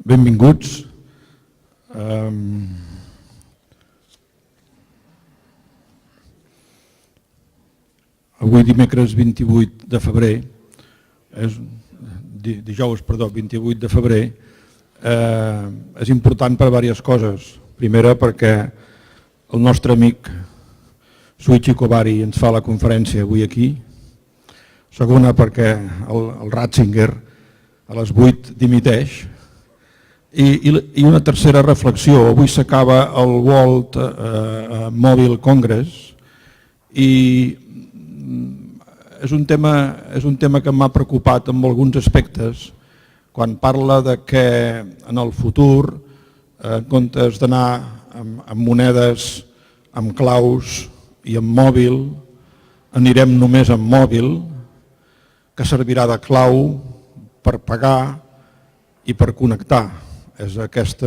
Benvinguts. Avui dimecres 28 de febrer, dijous, 28 de febrer, és important per diverses coses. Primera, perquè el nostre amic Shuichi Kobari ens fa la conferència avui aquí. Segona, perquè el Ratzinger a les 8 dimiteix. I una tercera reflexió. Avui s'acaba el World Mobile Congress i és un tema que m'ha preocupat en alguns aspectes quan parla de que en el futur, en comptes d'anar amb monedes, amb claus i amb mòbil, anirem només amb mòbil, que servirà de clau per pagar i per connectar. És aquest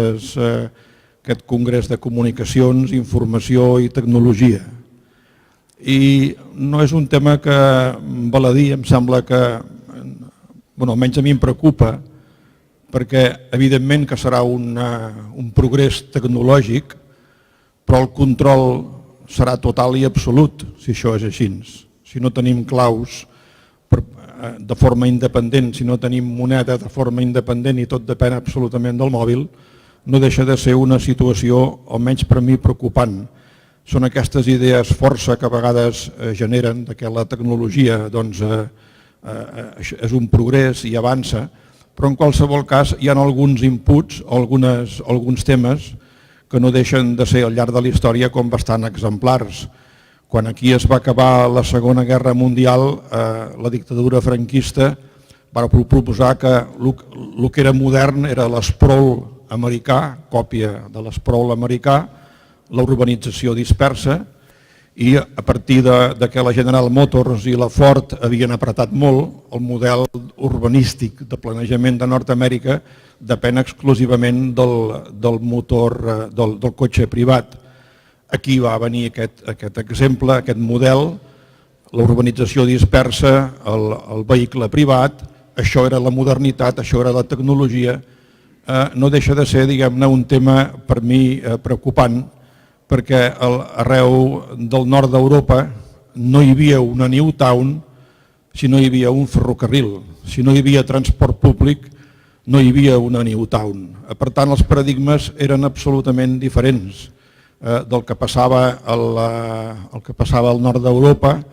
congrés de comunicacions, informació i tecnologia. I no és un tema que val a dir, em sembla que, almenys a mi em preocupa, perquè evidentment que serà un progrés tecnològic, però el control serà total i absolut si això és així. Si no tenim claus de forma independent, si no tenim moneda de forma independent i tot depèn absolutament del mòbil, no deixa de ser una situació, almenys per mi, preocupant. Són aquestes idees força que a vegades generen que la tecnologia és un progrés i avança, però en qualsevol cas hi ha alguns inputs o alguns temes que no deixen de ser al llarg de la història com bastant exemplars. Quan aquí es va acabar la Segona Guerra Mundial, la dictadura franquista va proposar que el que era modern era l'esprol americà, còpia de l'esprol americà, la urbanització dispersa, i a partir que la General Motors i la Ford havien apretat molt, el model urbanístic de planejament de Nord-Amèrica depèn exclusivament del motor del cotxe privat. Aquí va venir aquest exemple, aquest model, la urbanització dispersa, el vehicle privat, això era la modernitat, això era la tecnologia. No deixa de ser, diguem-ne, un tema per mi preocupant, perquè arreu del nord d'Europa no hi havia una New Town si no hi havia un ferrocarril. Si no hi havia transport públic, no hi havia una New Town. Per tant, els paradigmes eren absolutament diferents del que passava al nord d'Europa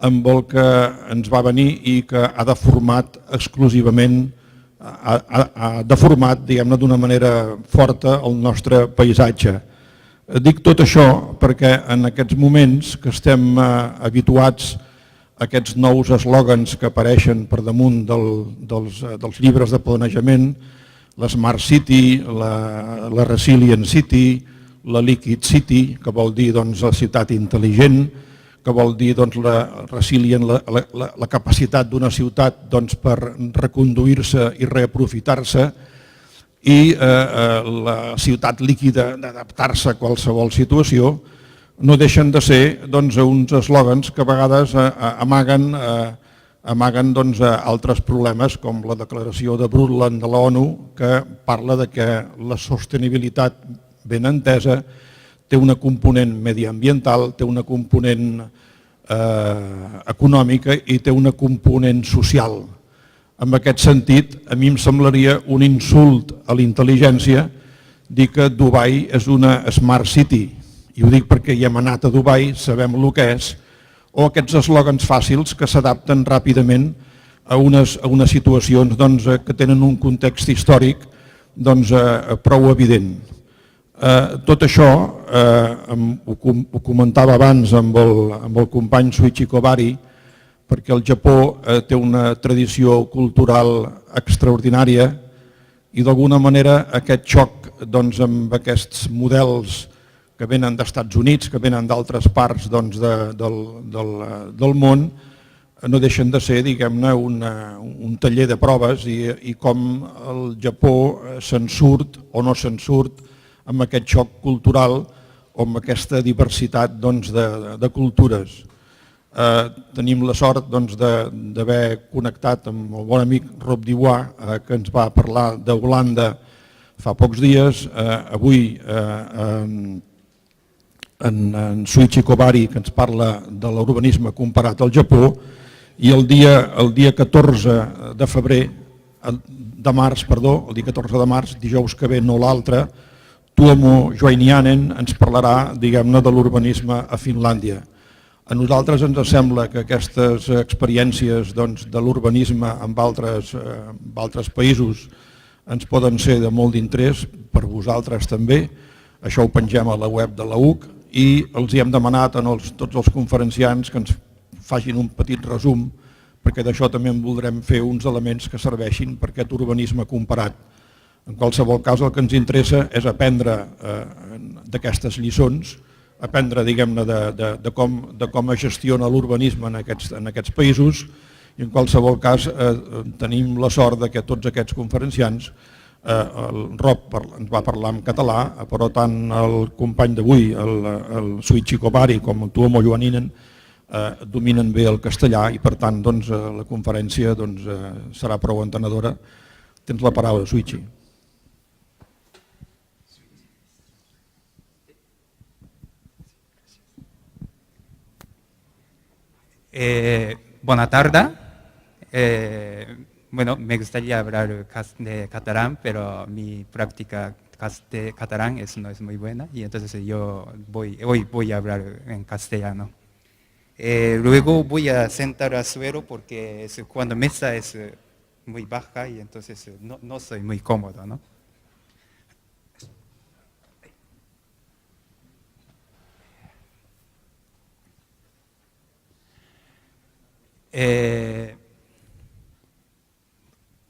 amb el que ens va venir i que ha deformat exclusivament, ha deformat, diguem-ne, d'una manera forta el nostre paisatge. Dic tot això perquè en aquests moments que estem habituats a aquests nous eslògans que apareixen per damunt dels llibres de planejament, la Smart City, la Resilient City, la Liquid City, que vol dir la ciutat intel·ligent, que vol dir la capacitat d'una ciutat per reconduir-se i reaprofitar-se, i la ciutat líquida d'adaptar-se a qualsevol situació, no deixen de ser uns eslògans que a vegades amaguen altres problemes, com la declaració de Brundtland de l'ONU, que parla que la sostenibilitat ben entesa té una component mediambiental, té una component econòmica i té una component social. En aquest sentit, a mi em semblaria un insult a la intel·ligència dir que Dubai és una Smart City. I ho dic perquè hi hem anat a Dubai, sabem el que és, o aquests eslògans fàcils que s'adapten ràpidament a unes situacions que tenen un context històric prou evident. Tot això ho comentava abans amb el company Shuichi Kobari, perquè el Japó té una tradició cultural extraordinària i d'alguna manera aquest xoc amb aquests models que venen dels Estats Units, que venen d'altres parts del món, no deixen de ser, diguem-ne, un taller de proves i com el Japó se'n surt o no se'n surt amb aquest xoc cultural o amb aquesta diversitat de cultures. Tenim la sort d'haver connectat amb el bon amic Rob Diuà, que ens va parlar d'Holanda Fa pocs dies, avui, en Shuichi Kobari, que ens parla de l'urbanisme comparat al Japó, i el dia 14 de febrer, de març, perdó, el dia 14 de març, dijous que ve, no l'altre, Tuomo Joinianen ens parlarà, diguem-ne, de l'urbanisme a Finlàndia. A nosaltres ens sembla que aquestes experiències de l'urbanisme en altres països ens poden ser de molt d'interès, per vosaltres també. Això ho pengem a la web de la UC i els hi hem demanat a tots els conferenciants que ens facin un petit resum, perquè d'això també en voldrem fer uns elements que serveixin per aquest urbanisme comparat. En qualsevol cas, el que ens interessa és aprendre d'aquestes lliçons, aprendre, diguem-ne, de com es gestiona l'urbanisme en aquests països, i en qualsevol cas tenim la sort que tots aquests conferenciants, el Rob ens va parlar en català, però tant el company d'avui, el Shuichi Kobari, com el Tuomo Joinianen, dominen bé el castellà i per tant la conferència serà prou entenedora. Tens la paraula, Shuichi. Buenas tardes. Bueno, me gustaría hablar de catalán, pero mi práctica de catalán no es muy buena y entonces hoy voy a hablar en castellano. Luego voy a sentar al suelo porque cuando mesa es muy baja y entonces no soy muy cómodo, ¿no?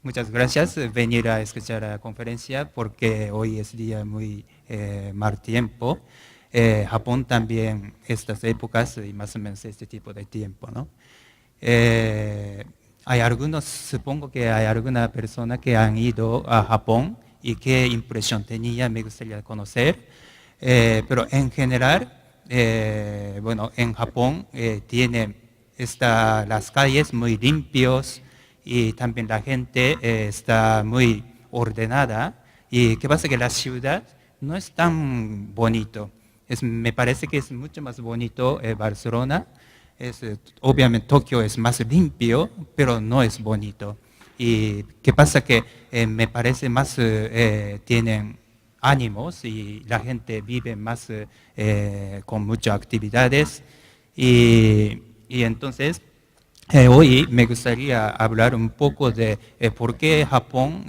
Muchas gracias por venir a escuchar la conferencia porque hoy es día muy mal tiempo. Japón también estas épocas y más o menos este tipo de tiempo, ¿no? Hay algunos, supongo que hay alguna persona que han ido a Japón y qué impresión tenía, me gustaría conocer. Pero en general, bueno, en Japón tiene las calles muy limpios y también la gente está muy ordenada. Y qué pasa que la ciudad no es tan bonito. Me parece que es mucho más bonito Barcelona. Obviamente Tokio es más limpio, pero no es bonito. Y qué pasa que me parece más tienen ánimos y la gente vive más con muchas actividades. Y entonces hoy me gustaría hablar un poco de por qué Japón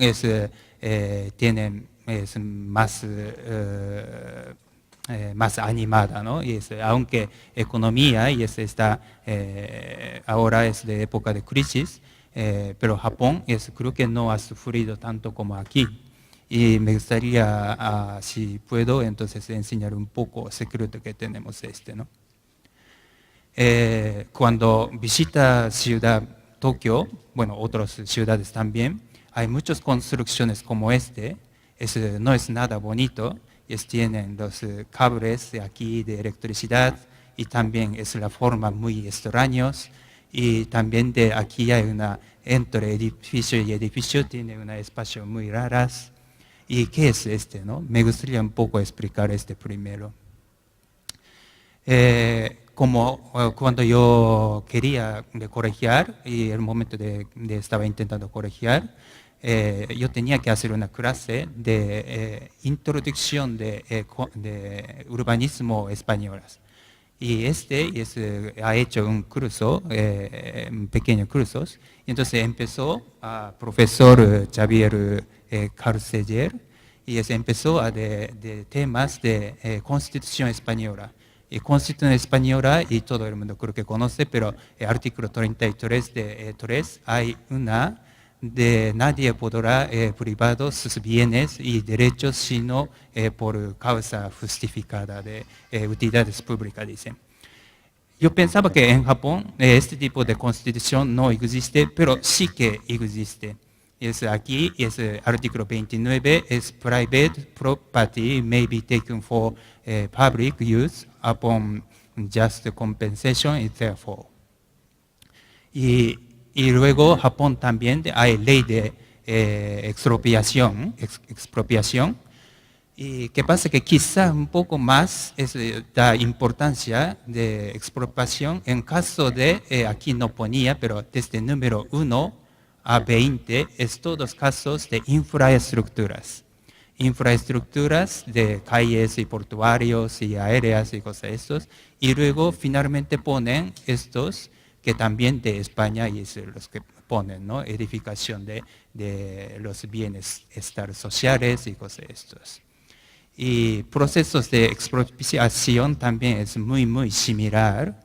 tiene más animada, ¿no? Y aunque economía ahora es de época de crisis, pero Japón creo que no ha sufrido tanto como aquí. Y me gustaría, si puedo, entonces enseñar un poco el secreto que tenemos ¿no? Cuando visita ciudad Tokio, bueno, otras ciudades también, hay muchas construcciones como no es nada bonito, tienen los cables de aquí de electricidad y también es la forma muy extraños y también de aquí hay entre edificio y edificio tiene un espacio muy raras. ¿Y qué es no? Me gustaría un poco explicar primero. Como cuando yo quería colegiar y el momento de estaba intentando colegiar, yo tenía que hacer una clase de introducción de urbanismo español. Y ha hecho un curso, un pequeño curso, y entonces empezó a profesor Xavier Carceller, y empezó de temas de Constitución española. Y Constitución española, y todo el mundo creo que conoce, pero el artículo 33 de 3 hay una de nadie podrá privar sus bienes y derechos sino por causa justificada de utilidades públicas, dicen. Yo pensaba que en Japón este tipo de constitución no existe, pero sí que existe. Aquí es el artículo 29, es private property may be taken for public use upon just compensation and therefore. Y luego Japón también hay ley de expropiación. Y qué pasa que quizá un poco más da importancia de expropiación en caso de, aquí no ponía, pero desde número 1 a 20 es todos casos de infraestructuras. Infraestructuras de calles y portuarios y aéreas y cosas estos. Y luego finalmente ponen estos que también de España y es los que ponen, ¿no? Edificación de los bienestar sociales y cosas estos. Y procesos de expropiación también es muy similar.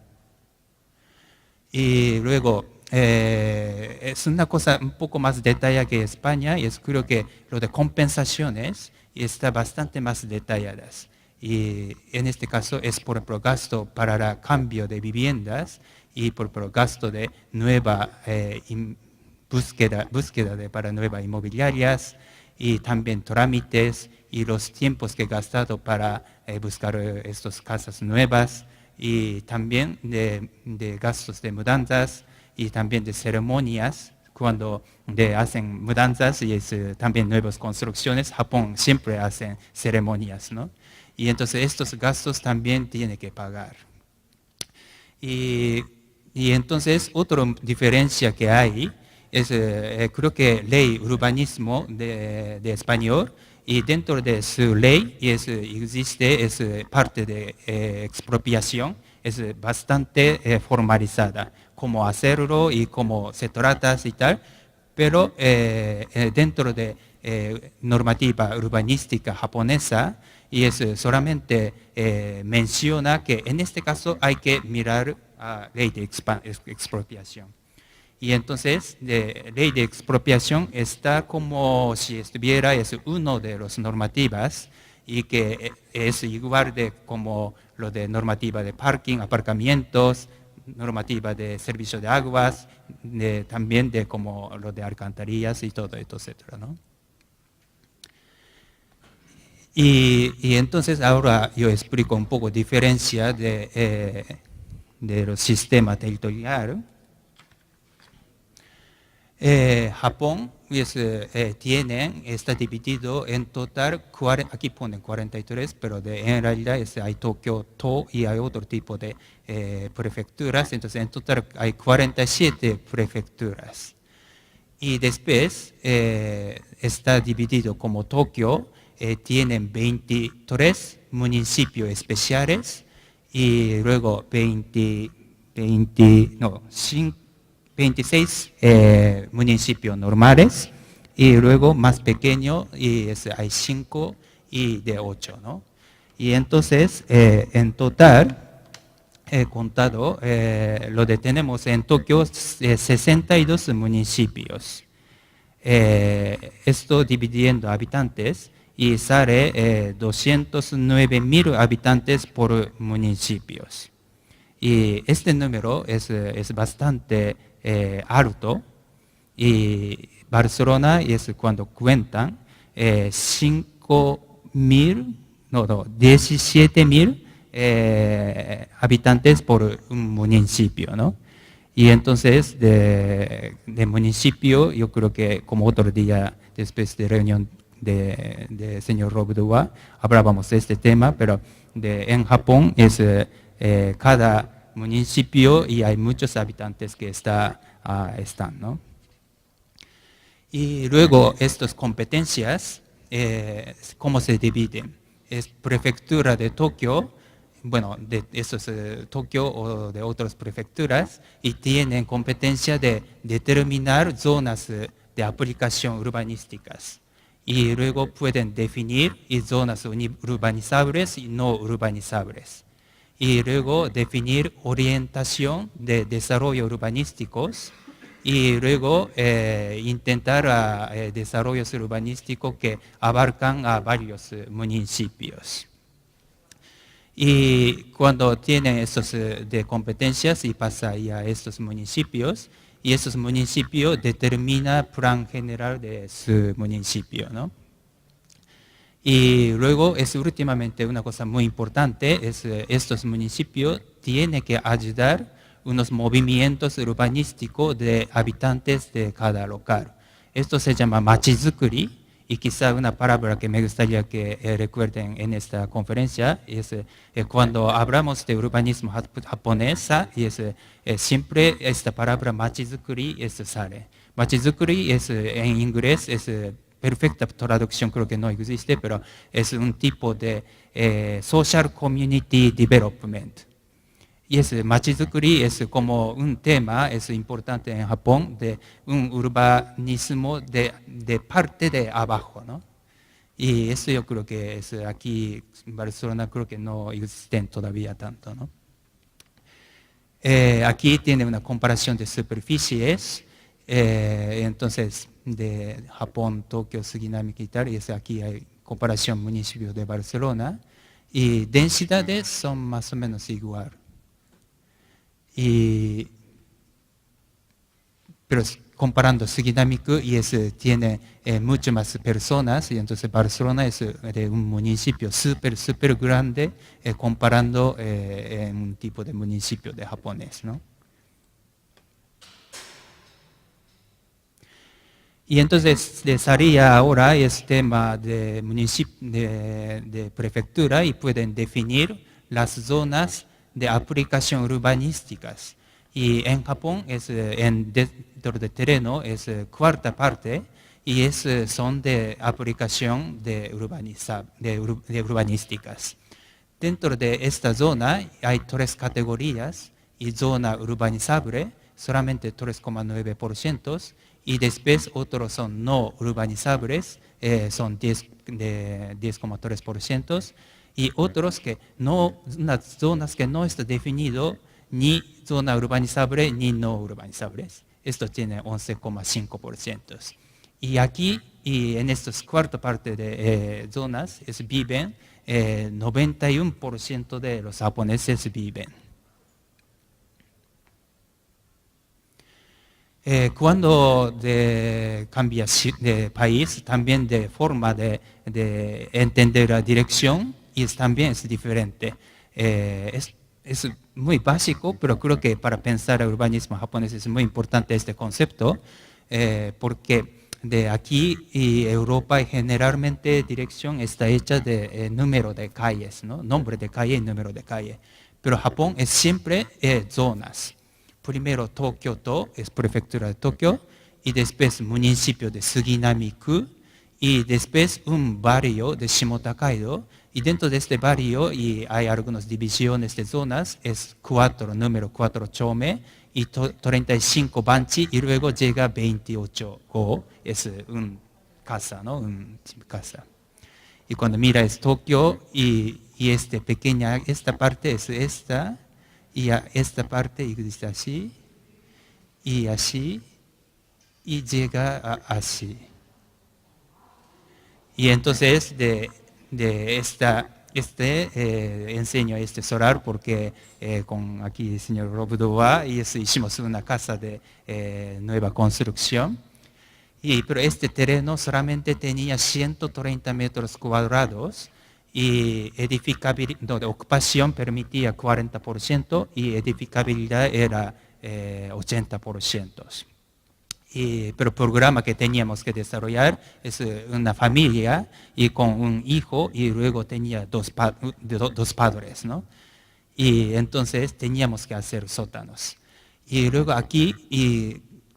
Y luego, es una cosa un poco más detallada que España, y creo que lo de compensaciones está bastante más detalladas. Y en este caso es, por ejemplo, gasto para el cambio de viviendas y por ejemplo, gasto de nueva búsqueda para nuevas inmobiliarias y también trámites y los tiempos que he gastado para buscar estas casas nuevas y también de gastos de mudanzas y también de ceremonias cuando hacen mudanzas y también nuevas construcciones. Japón siempre hacen ceremonias, ¿no? Y entonces estos gastos también tiene que pagar. Y entonces otra diferencia que hay es, creo que ley urbanismo de español, y dentro de su ley existe parte de expropiación, es bastante formalizada, cómo hacerlo y cómo se trata y tal, pero dentro de normativa urbanística japonesa, y solamente menciona que en este caso hay que mirar a ley de expropiación. Y entonces, ley de expropiación está como si estuviera, es uno de las normativas y que es igual de como lo de normativa de parking, aparcamientos, normativa de servicio de aguas, también de como lo de alcantarillas y todo esto, etcétera, ¿no? Y entonces ahora yo explico un poco diferencia de los sistemas territoriales. Japón está dividido en total, aquí ponen 43, pero en realidad hay Tokio, y hay otro tipo de prefecturas, entonces en total hay 47 prefecturas. Y después está dividido como Tokio, tienen 23 municipios especiales y luego 26 municipios normales y luego más pequeño y hay 5 y de 8, ¿no? Y entonces en total he contado lo que tenemos en Tokio 62 municipios. Esto dividiendo habitantes y sale 209.000 habitantes por municipios. Y este número es bastante alto, y Barcelona es cuando cuentan 17.000 habitantes por un municipio, ¿no? Y entonces de municipio, yo creo que como otro día después de reunión de señor Robdua, hablábamos de este tema, pero en Japón es cada municipio y hay muchos habitantes que están, ¿no? Y luego estas competencias, ¿cómo se dividen? Es prefectura de Tokio, bueno, de esos Tokio o de otras prefecturas, y tienen competencia de determinar zonas de aplicación urbanísticas. Y luego pueden definir zonas urbanizables y no urbanizables. Y luego definir orientación de desarrollo urbanísticos y luego intentar desarrollos urbanísticos que abarcan a varios municipios. Y cuando tienen estos de competencias y pasa a estos municipios, y esos municipios determinan el plan general de su municipio, ¿no? Y luego es últimamente una cosa muy importante, estos municipios tienen que ayudar unos movimientos urbanísticos de habitantes de cada local. Esto se llama machizukuri. Y quizá una palabra que me gustaría que recuerden en esta conferencia es cuando hablamos de urbanismo japonesa, siempre esta palabra machizukuri sale. Machizukuri en inglés es perfecta traducción, creo que no existe, pero es un tipo de social community development. Y machizukuri es como un tema, es importante en Japón, de un urbanismo de parte de abajo, ¿no? Y eso yo creo que es aquí en Barcelona creo que no existen todavía tanto, ¿no? Aquí tiene una comparación de superficies, entonces de Japón, Tokio, Suginami y tal, y aquí hay comparación municipio de Barcelona, y densidades son más o menos igual. Pero comparando Suginami-ku tiene mucho más personas y entonces Barcelona es de un municipio súper grande comparando en un tipo de municipio de japonés, ¿no? Y entonces salía ahora tema de prefectura y pueden definir las zonas de aplicación urbanísticas. Y en Japón dentro de terreno es cuarta parte y son de aplicación de urbanísticas. Dentro de esta zona hay 3 categorías y zona urbanizable solamente 3,9% y después otros son no urbanizables, son 10,3%. Y otros que no, unas zonas que no está definido ni zona urbanizable ni no urbanizables. Esto tiene 11,5%. Y aquí, y en estas cuarta parte de zonas, viven 91% de los japoneses viven. Cuando cambia de país, también de forma de entender la dirección, y también es diferente. Es muy básico, pero creo que para pensar el urbanismo japonés es muy importante este concepto, porque de aquí y Europa generalmente dirección está hecha de número de calles, ¿no? Nombre de calle y número de calle. Pero Japón es siempre zonas. Primero Tokio es prefectura de Tokio, y después municipio de Suginami-ku, y después un barrio de Shimotakaido, y dentro de este barrio hay algunas divisiones de zonas, es número 4 chome, y 35 banchi, y luego llega 28 go, es un casa, ¿no? Un casa. Y cuando mira es Tokio, y esta parte es esta, y a esta parte existe así, y así, y llega así. Y entonces enseño solar porque con aquí el señor Robdoa hicimos una casa de nueva construcción. Pero este terreno solamente tenía 130 metros cuadrados y ocupación permitía 40% y edificabilidad era 80%. Pero el programa que teníamos que desarrollar es una familia y con un hijo y luego tenía dos padres, ¿no? Y entonces teníamos que hacer sótanos. Y luego aquí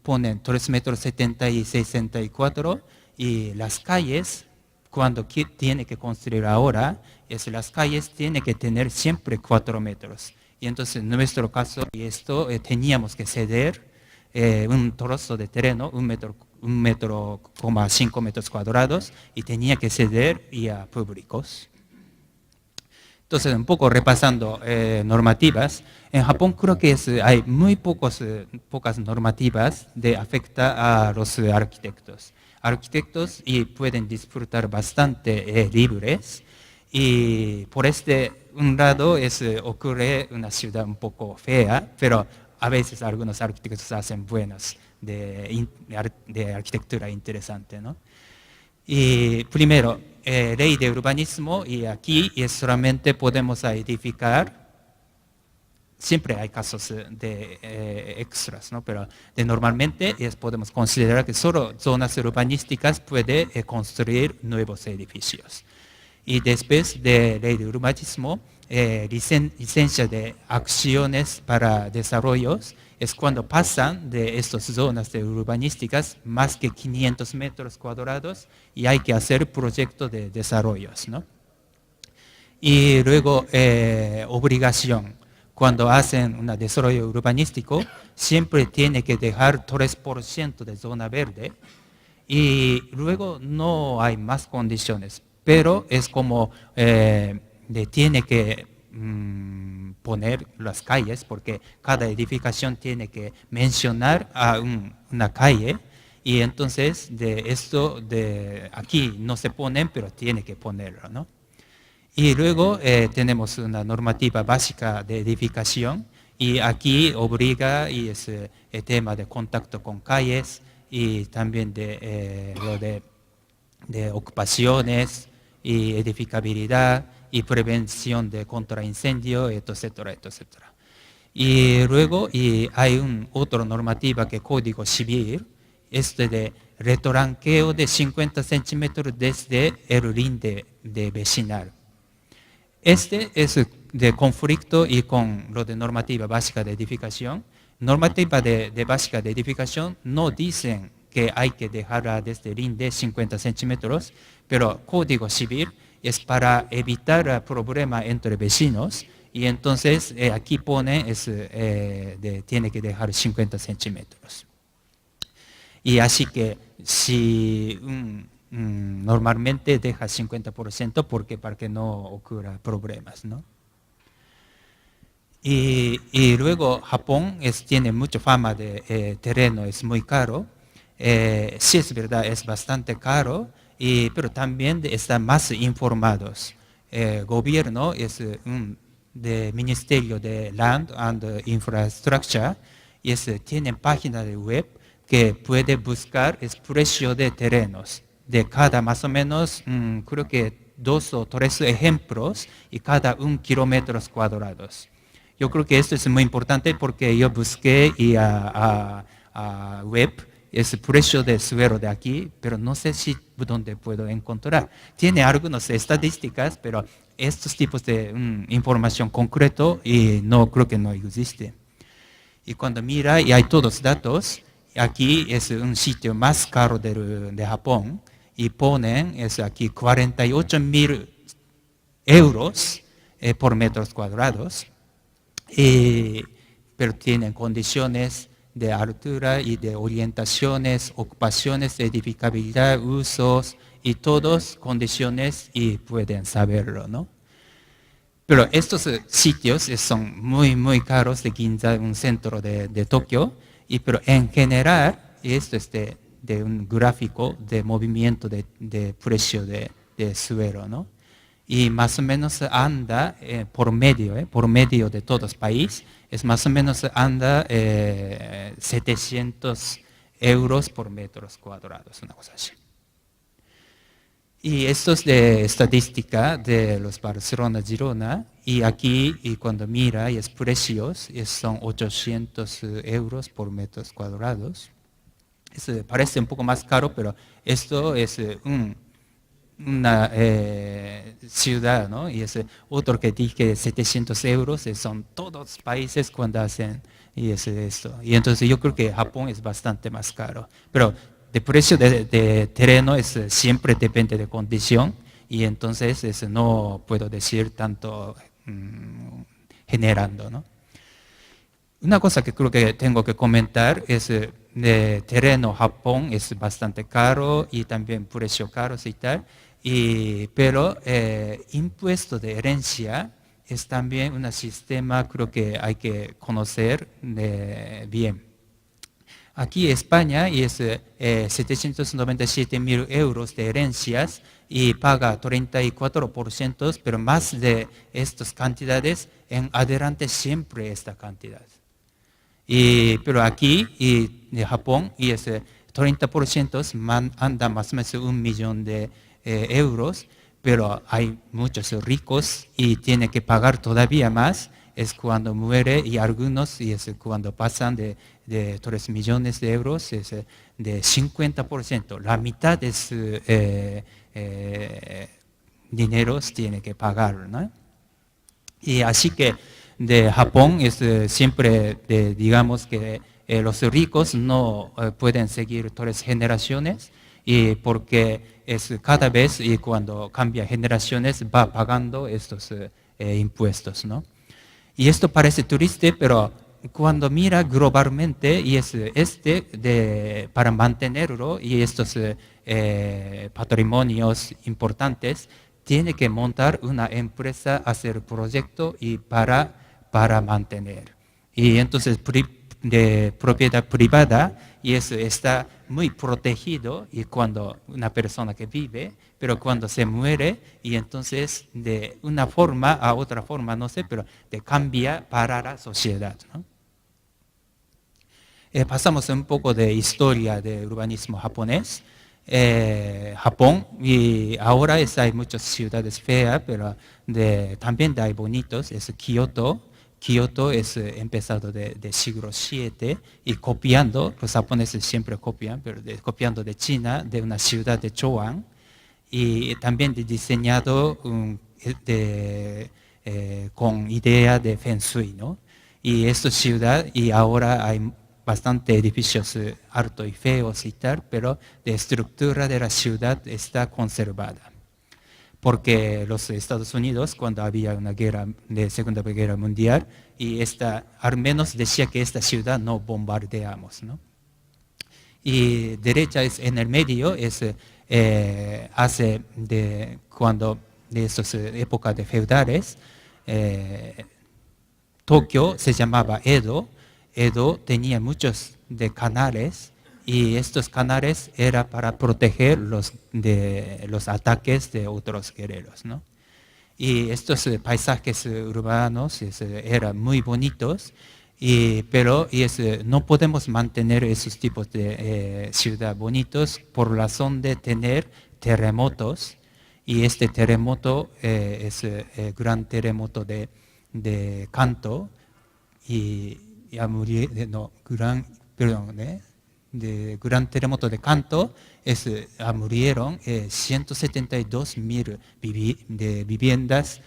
ponen 3,70 metros y 64 y las calles, cuando tiene que construir ahora, las calles tienen que tener siempre 4 metros. Y entonces en nuestro caso, teníamos que ceder un trozo de terreno, 1,5 metros cuadrados, y tenía que ceder a públicos. Entonces, un poco repasando normativas, en Japón creo que hay muy pocas normativas que afectan a los arquitectos. Arquitectos pueden disfrutar bastante libres, y por un lado ocurre una ciudad un poco fea, pero a veces algunos arquitectos hacen buenos de arquitectura interesante, ¿no? Y primero, ley de urbanismo, y aquí solamente podemos edificar siempre hay casos de extras, ¿no? Pero normalmente podemos considerar que solo zonas urbanísticas puede construir nuevos edificios. Y después de ley de urbanismo, licencia de acciones para desarrollos es cuando pasan de estas zonas de urbanísticas más que 500 metros cuadrados y hay que hacer proyectos de desarrollos, ¿no? Y luego obligación. Cuando hacen un desarrollo urbanístico, siempre tiene que dejar 3% de zona verde y luego no hay más condiciones, pero es como tiene que poner las calles, porque cada edificación tiene que mencionar a una calle, y entonces de esto aquí no se ponen, pero tiene que ponerlo, ¿no? Y luego tenemos una normativa básica de edificación, y aquí obliga, y es el tema de contacto con calles, y también lo de ocupaciones y edificabilidad y prevención de contraincendio, etcétera, etcétera. Y luego hay otra normativa que es Código Civil, de retroranqueo de 50 centímetros desde el límite de vecinal. Este es de conflicto y con lo de normativa básica de edificación. Normativa de básica de edificación no dicen que hay que dejarla desde el límite 50 centímetros, pero Código Civil es para evitar problemas entre vecinos, y entonces aquí pone tiene que dejar 50 centímetros. Y así que si normalmente deja 50% para que no ocurra problemas, ¿no? Y luego Japón tiene mucha fama de terreno, es muy caro. Sí, es verdad, es bastante caro, pero también están más informados. El gobierno del Ministerio de Land and Infrastructure, y tienen página de web que puede buscar el precio de terrenos de cada más o menos, creo que 2 o 3 ejemplos, y cada 1 kilómetro cuadrados. Yo creo que esto es muy importante porque yo busqué a web el precio de suelo de aquí, pero no sé si dónde puedo encontrar. Tiene algunas estadísticas, pero estos tipos de información concreto y no creo que no existe. Y cuando mira y hay todos los datos, aquí es un sitio más caro de Japón, y ponen aquí 48,000 euros por metros cuadrados, pero tienen condiciones de altura y de orientaciones, ocupaciones, edificabilidad, usos y todas condiciones, y pueden saberlo, ¿no? Pero estos sitios son muy, muy caros de Ginza, un centro de Tokio, pero en general esto es de un gráfico de movimiento de precio de suelo, ¿no? Y más o menos anda por medio de todos los países, es más o menos anda 700 euros por metros cuadrados, una cosa así. Y esto es de estadística de los Barcelona, Girona, y aquí y cuando mira y es precios, son 800 euros por metros cuadrados. Parece un poco más caro, pero esto es una ciudad, ¿no? Y otro que dije 700 euros, son todos los países cuando hacen y esto. Y entonces yo creo que Japón es bastante más caro. Pero el precio de terreno siempre depende de condición, y entonces no puedo decir tanto generando, ¿no? Una cosa que creo que tengo que comentar es de terreno Japón es bastante caro y también precios caros y tal, pero impuesto de herencia es también un sistema, creo que hay que conocer bien. Aquí en España es 797,000 euros de herencias y paga 34%, pero más de estas cantidades en adelante siempre esta cantidad. Pero aquí en Japón es 30% anda más o menos 1 millón de euros, pero hay muchos ricos y tienen que pagar todavía más, es cuando muere, y algunos y es cuando pasan de 3 millones de euros, es de 50%, la mitad de su dineros tiene que pagar, ¿no? Y así que de Japón es siempre, digamos que los ricos no pueden seguir 3 generaciones, y porque es cada vez y cuando cambia generaciones va pagando estos impuestos, ¿no? Y esto parece triste, pero cuando mira globalmente y es para mantenerlo y estos patrimonios importantes, tiene que montar una empresa, hacer proyecto y para mantener. Y entonces de propiedad privada, y eso está muy protegido, y cuando una persona que vive, pero cuando se muere, y entonces de una forma a otra forma, no sé, pero cambia para la sociedad, ¿no? Pasamos un poco de historia de urbanismo japonés. Japón, y ahora hay muchas ciudades feas, pero también hay bonitos, es Kioto. Kioto es empezado de siglo VII, y copiando, los japoneses siempre copian, pero copiando de China, de una ciudad de Chowan, y también diseñado con idea de Feng Shui, ¿no? Y esta ciudad, y ahora hay bastante edificios altos y feos y tal, pero la estructura de la ciudad está conservada. Porque los Estados Unidos, cuando había una guerra de Segunda Guerra Mundial, y al menos decía que esta ciudad no bombardeamos, ¿no? Y derecha es en el medio, hace cuando de esas épocas de feudales, Tokio se llamaba Edo. Edo tenía muchos de canales, y estos canales eran para proteger de los ataques de otros guerreros, ¿no? Y estos paisajes urbanos eran muy bonitos, pero no podemos mantener esos tipos de ciudad bonitos por razón de tener terremotos, y este terremoto es el gran terremoto de Kanto, de gran terremoto de Kanto, murieron 172.000 viviendas,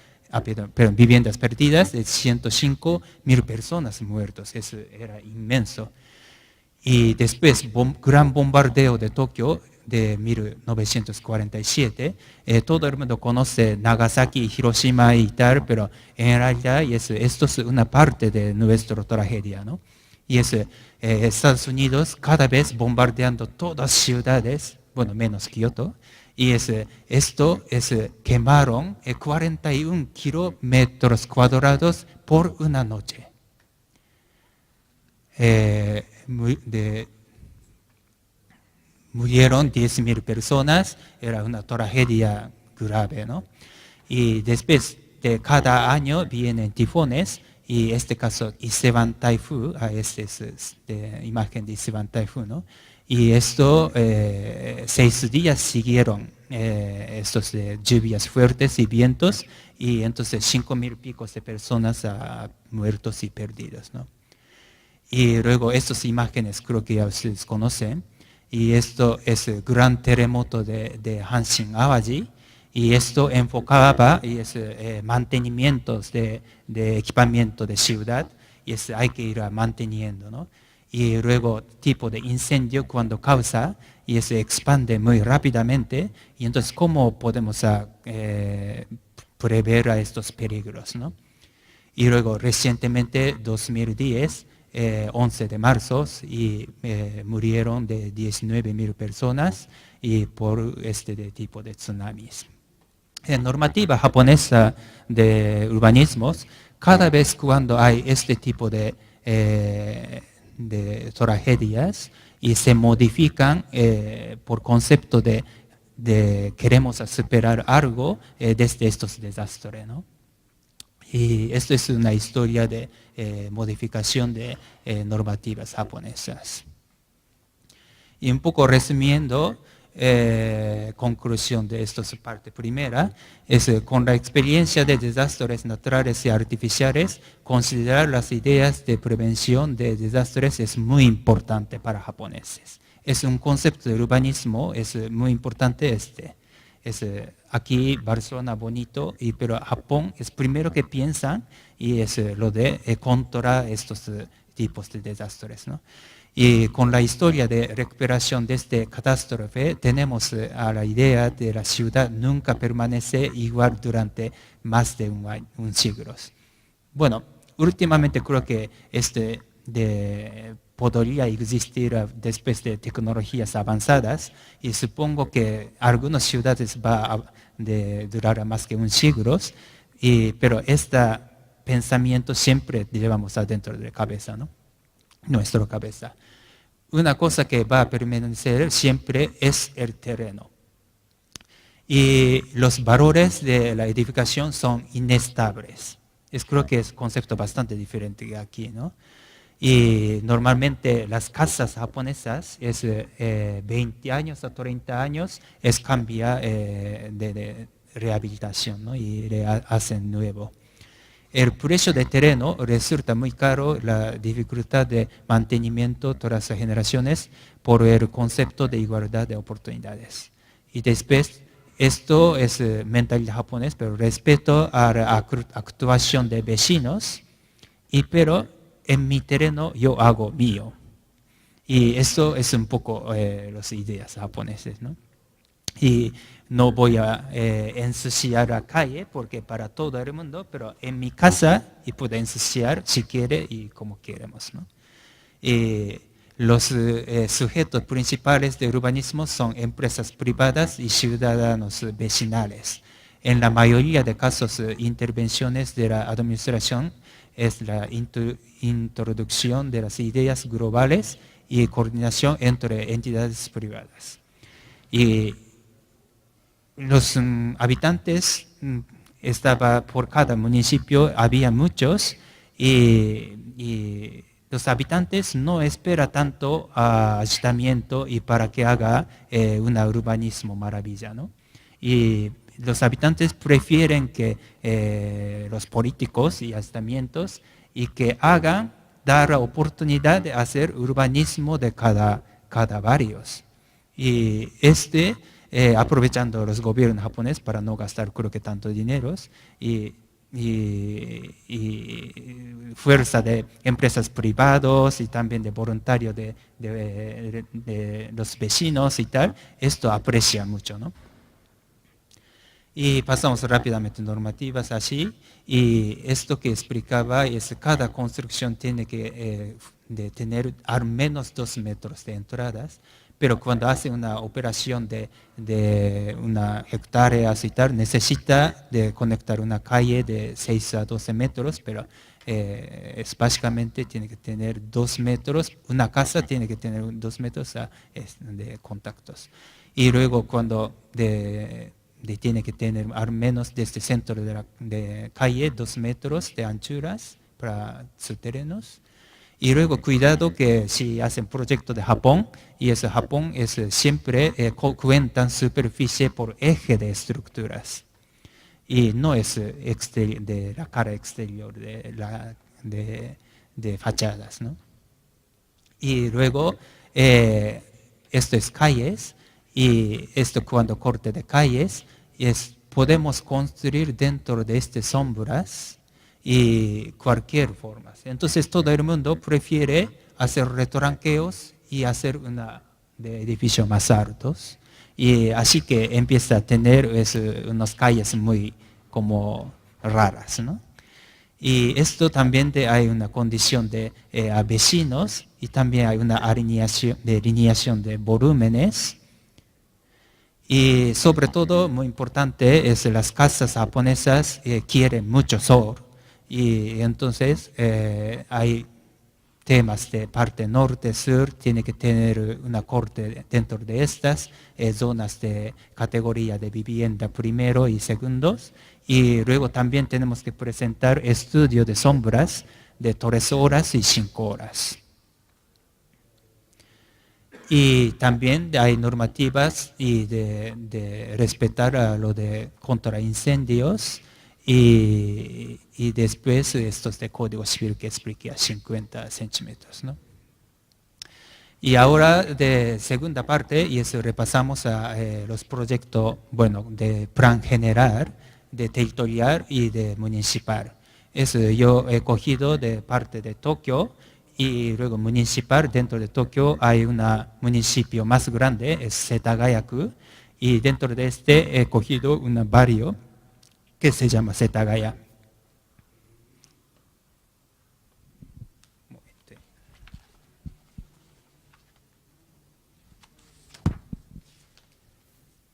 viviendas perdidas, de 105.000 personas muertas. Eso era inmenso. Y después, gran bombardeo de Tokio de 1947. Todo el mundo conoce Nagasaki, Hiroshima y tal, pero en realidad esto es una parte de nuestra tragedia, ¿no? Y Estados Unidos cada vez bombardeando todas las ciudades, bueno, menos Kioto, y quemaron 41 kilómetros cuadrados por una noche. Murieron 10.000 personas, era una tragedia grave, ¿no? Y después de cada año vienen tifones, y este caso Iseban Taifu, esta es imagen de Iseban Taifu, ¿no? Y 6 días siguieron estos lluvias fuertes y vientos, y entonces 5.000 picos de personas muertos y perdidos, ¿no? Y luego estas imágenes creo que ya ustedes conocen. Y esto es el gran terremoto de Hanshin Awaji, y esto enfocaba mantenimientos de equipamiento de ciudad, y hay que ir manteniendo, ¿no? Y luego tipo de incendio cuando causa, y se expande muy rápidamente, y entonces ¿cómo podemos prever a estos peligros, ¿no? Y luego recientemente, 2010, 11 de marzo, y murieron de 19.000 personas, y por este tipo de tsunamis. En normativa japonesa de urbanismos, cada vez cuando hay este tipo de tragedias, y se modifican por concepto de queremos superar algo desde estos desastres, ¿no? Y esto es una historia de modificación de normativas japonesas. Y un poco resumiendo, conclusión de esta parte primera es con la experiencia de desastres naturales y artificiales, considerar las ideas de prevención de desastres es muy importante para japoneses. Es un concepto de urbanismo, es muy importante Es aquí Barcelona bonito, pero Japón es primero que piensan y es lo de controlar estos tipos de desastres, ¿no? Y con la historia de recuperación de esta catástrofe, tenemos a la idea de la ciudad nunca permanece igual durante más de un siglo. Bueno, últimamente creo que podría existir después de tecnologías avanzadas y supongo que algunas ciudades van a durar más que un siglo, pero este pensamiento siempre llevamos adentro de la cabeza, ¿no? Nuestra cabeza. Una cosa que va a permanecer siempre es el terreno. Y los valores de la edificación son inestables. Creo que es un concepto bastante diferente que aquí, ¿no? Y normalmente las casas japonesas es 20 años a 30 años, es cambia de rehabilitación, ¿no? Y le hacen nuevo. El precio de terreno resulta muy caro, la dificultad de mantenimiento todas las generaciones por el concepto de igualdad de oportunidades. Y después, esto es mentalidad japonés, pero respeto a la actuación de vecinos, pero en mi terreno yo hago mío. Y eso es un poco las ideas japonesas, ¿no? Y no voy a ensuciar la calle porque para todo el mundo, pero en mi casa y puedo ensuciar si quiere y como queremos, ¿no? Los sujetos principales del urbanismo son empresas privadas y ciudadanos vecinales. En la mayoría de casos, intervenciones de la administración es la introducción de las ideas globales y coordinación entre entidades privadas. Y los habitantes, estaba por cada municipio, había muchos, y los habitantes no esperan tanto ayuntamiento y para que haga un urbanismo maravilla, ¿no? Y los habitantes prefieren que los políticos y ayuntamientos y que hagan, dar la oportunidad de hacer urbanismo de cada barrios. Y aprovechando los gobiernos japoneses para no gastar creo que tanto dinero y fuerza de empresas privadas y también de voluntarios de los vecinos y tal, esto aprecia mucho, ¿no? Y pasamos rápidamente normativas así, y esto que explicaba es cada construcción tiene que de tener al menos 2 metros de entradas, pero cuando hace una operación de una hectárea y tal, necesita de conectar una calle de 6 a 12 metros, pero es básicamente tiene que tener 2 metros, una casa tiene que tener 2 metros de contactos. Y luego cuando tiene que tener al menos desde el centro de calle 2 metros de anchuras para sus terrenos. Y luego cuidado que si hacen proyecto de Japón, y ese Japón es siempre cuentan superficie por eje de estructuras. Y no es de la cara exterior de fachadas, ¿no? Y luego esto es calles, y esto cuando corte de calles, podemos construir dentro de estas sombras y cualquier forma. Entonces todo el mundo prefiere hacer retranqueos y hacer de edificios más altos. Y así que empieza a tener unas calles muy como raras, ¿no? Y esto también hay una condición de vecinos y también hay una alineación de volúmenes. Y sobre todo, muy importante, es las casas japonesas quieren mucho sol. Y entonces hay temas de parte norte-sur, tiene que tener una corte dentro de estas zonas de categoría de vivienda primero y segundos. Y luego también tenemos que presentar estudio de sombras de 3 horas y 5 horas. Y también hay normativas y de respetar a lo de contra incendios y después estos de código civil que expliqué a 50 centímetros, ¿no? Y ahora de segunda parte, y eso repasamos a los proyectos, bueno, de plan general, de territorial y de municipal. Eso yo he cogido de parte de Tokio y luego municipal. Dentro de Tokio hay un municipio más grande, es Setagayaku, y dentro de este he cogido un barrio que se llama Setagaya.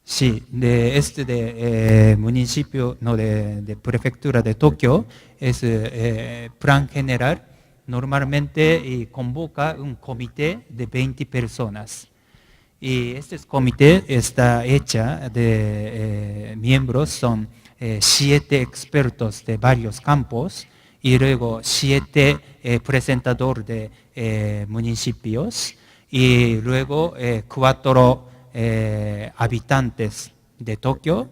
Sí, de municipio, no, de prefectura de Tokio, es plan general, normalmente convoca un comité de 20 personas. Y este comité está hecha de miembros, son 7 expertos de varios campos y luego 7 presentadores de municipios y luego 4 habitantes de Tokio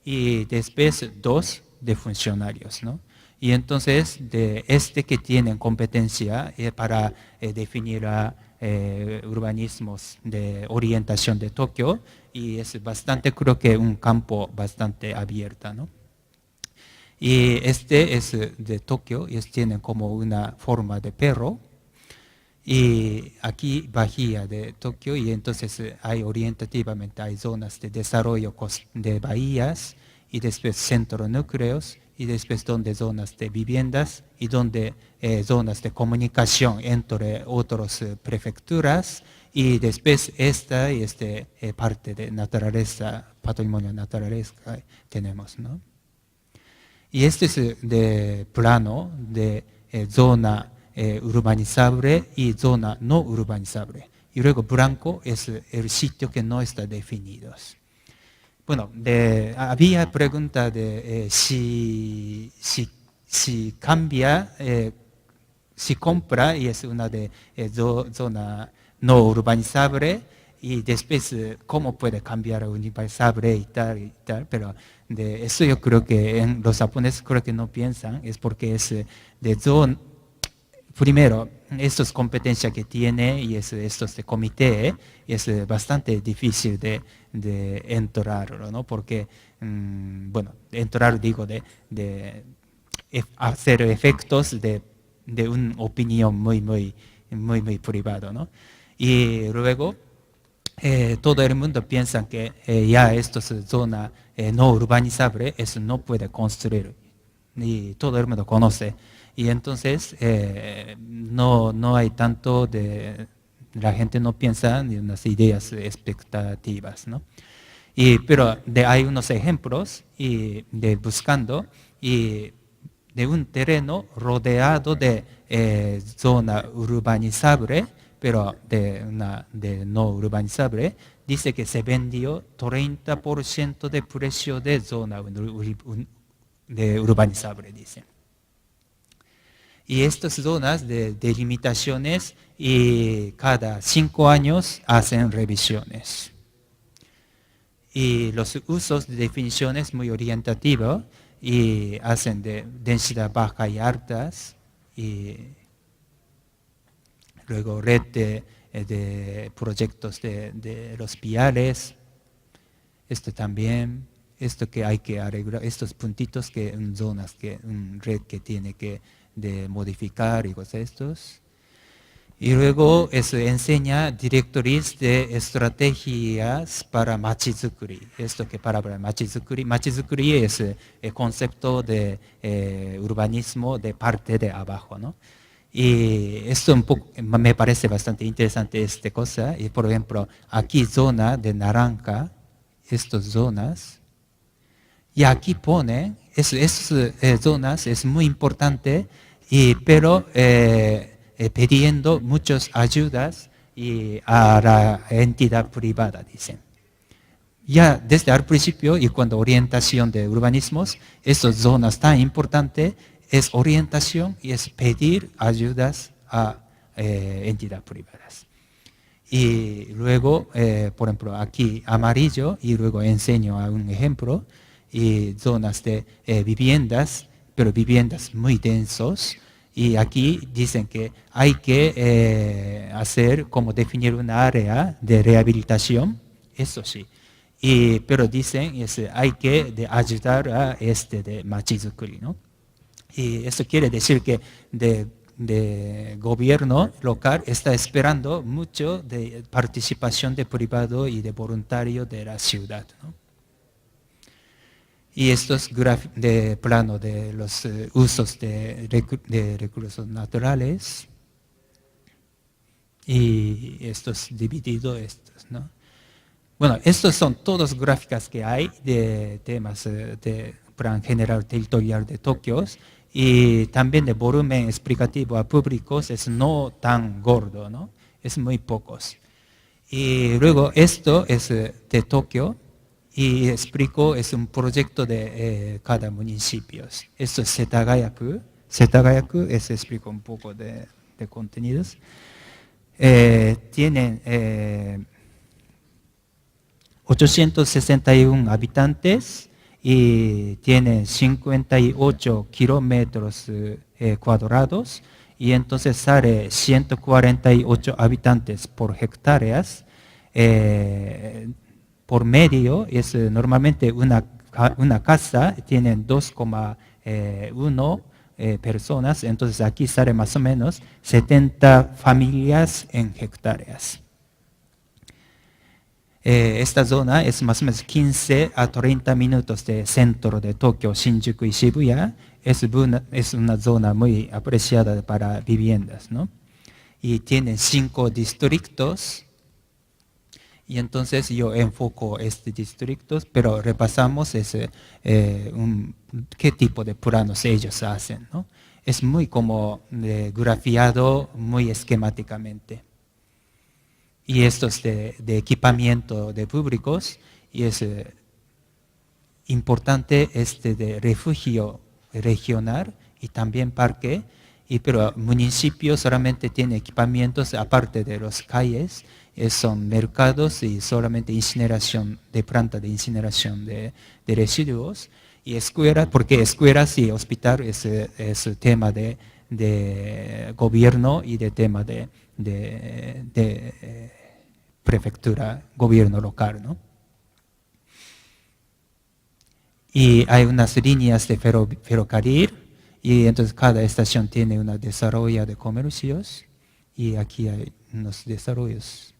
y después 2 de funcionarios, ¿no? Y entonces de que tienen competencia para definir urbanismos de orientación de Tokio y es bastante, creo que un campo bastante abierto, ¿no? Y este es de Tokio y tienen como una forma de perro. Y aquí Bahía de Tokio y entonces hay orientativamente hay zonas de desarrollo de bahías y después centro núcleos y después donde zonas de viviendas y donde zonas de comunicación entre otras prefecturas y después esta y parte de naturaleza, patrimonio naturaleza tenemos, ¿no? Y este es de plano de zona urbanizable y zona no urbanizable. Y luego blanco es el sitio que no está definido. Bueno, había pregunta de si cambia, si compra y es una de zona no urbanizable y después cómo puede cambiar a urbanizable y tal, pero de eso yo creo que en los japoneses creo que no piensan, es porque es de zona. Primero, estas competencias que tiene y estos de comité es bastante difícil de entrar, ¿no? Porque, bueno, entrar digo de hacer efectos de una opinión muy privado, ¿no? Y luego todo el mundo piensa que ya esto es zona no urbanizable, eso no puede construir y todo el mundo conoce. Y entonces no hay tanto de, la gente no piensa en unas ideas expectativas, ¿no? Pero hay unos ejemplos y de buscando y de un terreno rodeado de zona urbanizable, pero de no urbanizable, dice que se vendió 30% de precio de zona de urbanizable, dice. Y estas zonas de delimitaciones y cada 5 años hacen revisiones. Y los usos de definiciones muy orientativos y hacen de densidad baja y altas y luego red de proyectos de los viales. Esto también, esto que hay que arreglar, estos puntitos que en zonas que una red que tiene que de modificar y cosas estos. Y luego eso enseña directrices de estrategias para machizukuri. Esto que para machizukuri. Machizukuri es el concepto de urbanismo de parte de abajo, ¿no? Y esto un poco, me parece bastante interesante esta cosa. Y por ejemplo, aquí zona de naranja, estas zonas, y aquí pone, estas zonas es muy importante, pero pidiendo muchas ayudas a la entidad privada, dicen. Ya desde el principio y cuando orientación de urbanismos, estas zonas tan importantes es orientación y es pedir ayudas a entidades privadas. Y luego, por ejemplo, aquí amarillo, y luego enseño a un ejemplo, y zonas de viviendas, pero viviendas muy densos. Y aquí dicen que hay que hacer, como definir una área de rehabilitación, eso sí. Pero dicen hay que ayudar a de machizukuri, ¿no? Y eso quiere decir que de gobierno local está esperando mucho de participación de privado y de voluntario de la ciudad, ¿no? Y estos de plano de los usos de recursos naturales, y estos divididos, ¿no? Bueno, estos son todas gráficas que hay de temas de plan general territorial de Tokio, y también de volumen explicativo a públicos es no tan gordo, ¿no? Es muy pocos. Y luego esto es de Tokio, y explico, es un proyecto de cada municipio. Esto es Setagayaku. Setagayaku, explico un poco de contenidos. Tienen 861 habitantes y tienen 58 kilómetros cuadrados, y entonces sale 148 habitantes por hectáreas. Por medio es normalmente una casa, tienen 2,1 personas, entonces aquí sale más o menos 70 familias en hectáreas. Esta zona es más o menos 15 a 30 minutos de centro de Tokio, Shinjuku y Shibuya. Es una zona muy apreciada para viviendas, ¿no? Y tiene 5 distritos. Y entonces yo enfoco distritos, pero repasamos qué tipo de planos ellos hacen, ¿no? Es muy como grafiado, muy esquemáticamente. Y esto es de equipamiento de públicos, y es importante de refugio regional y también parque, pero el municipio solamente tiene equipamientos aparte de las calles, son mercados y solamente incineración de planta de incineración de residuos, y escuelas, porque escuelas y hospital es tema de gobierno y de tema de prefectura, gobierno local, ¿no? Y hay unas líneas de ferrocarril, y entonces cada estación tiene una desarrollo de comercios, y aquí hay unos desarrollos.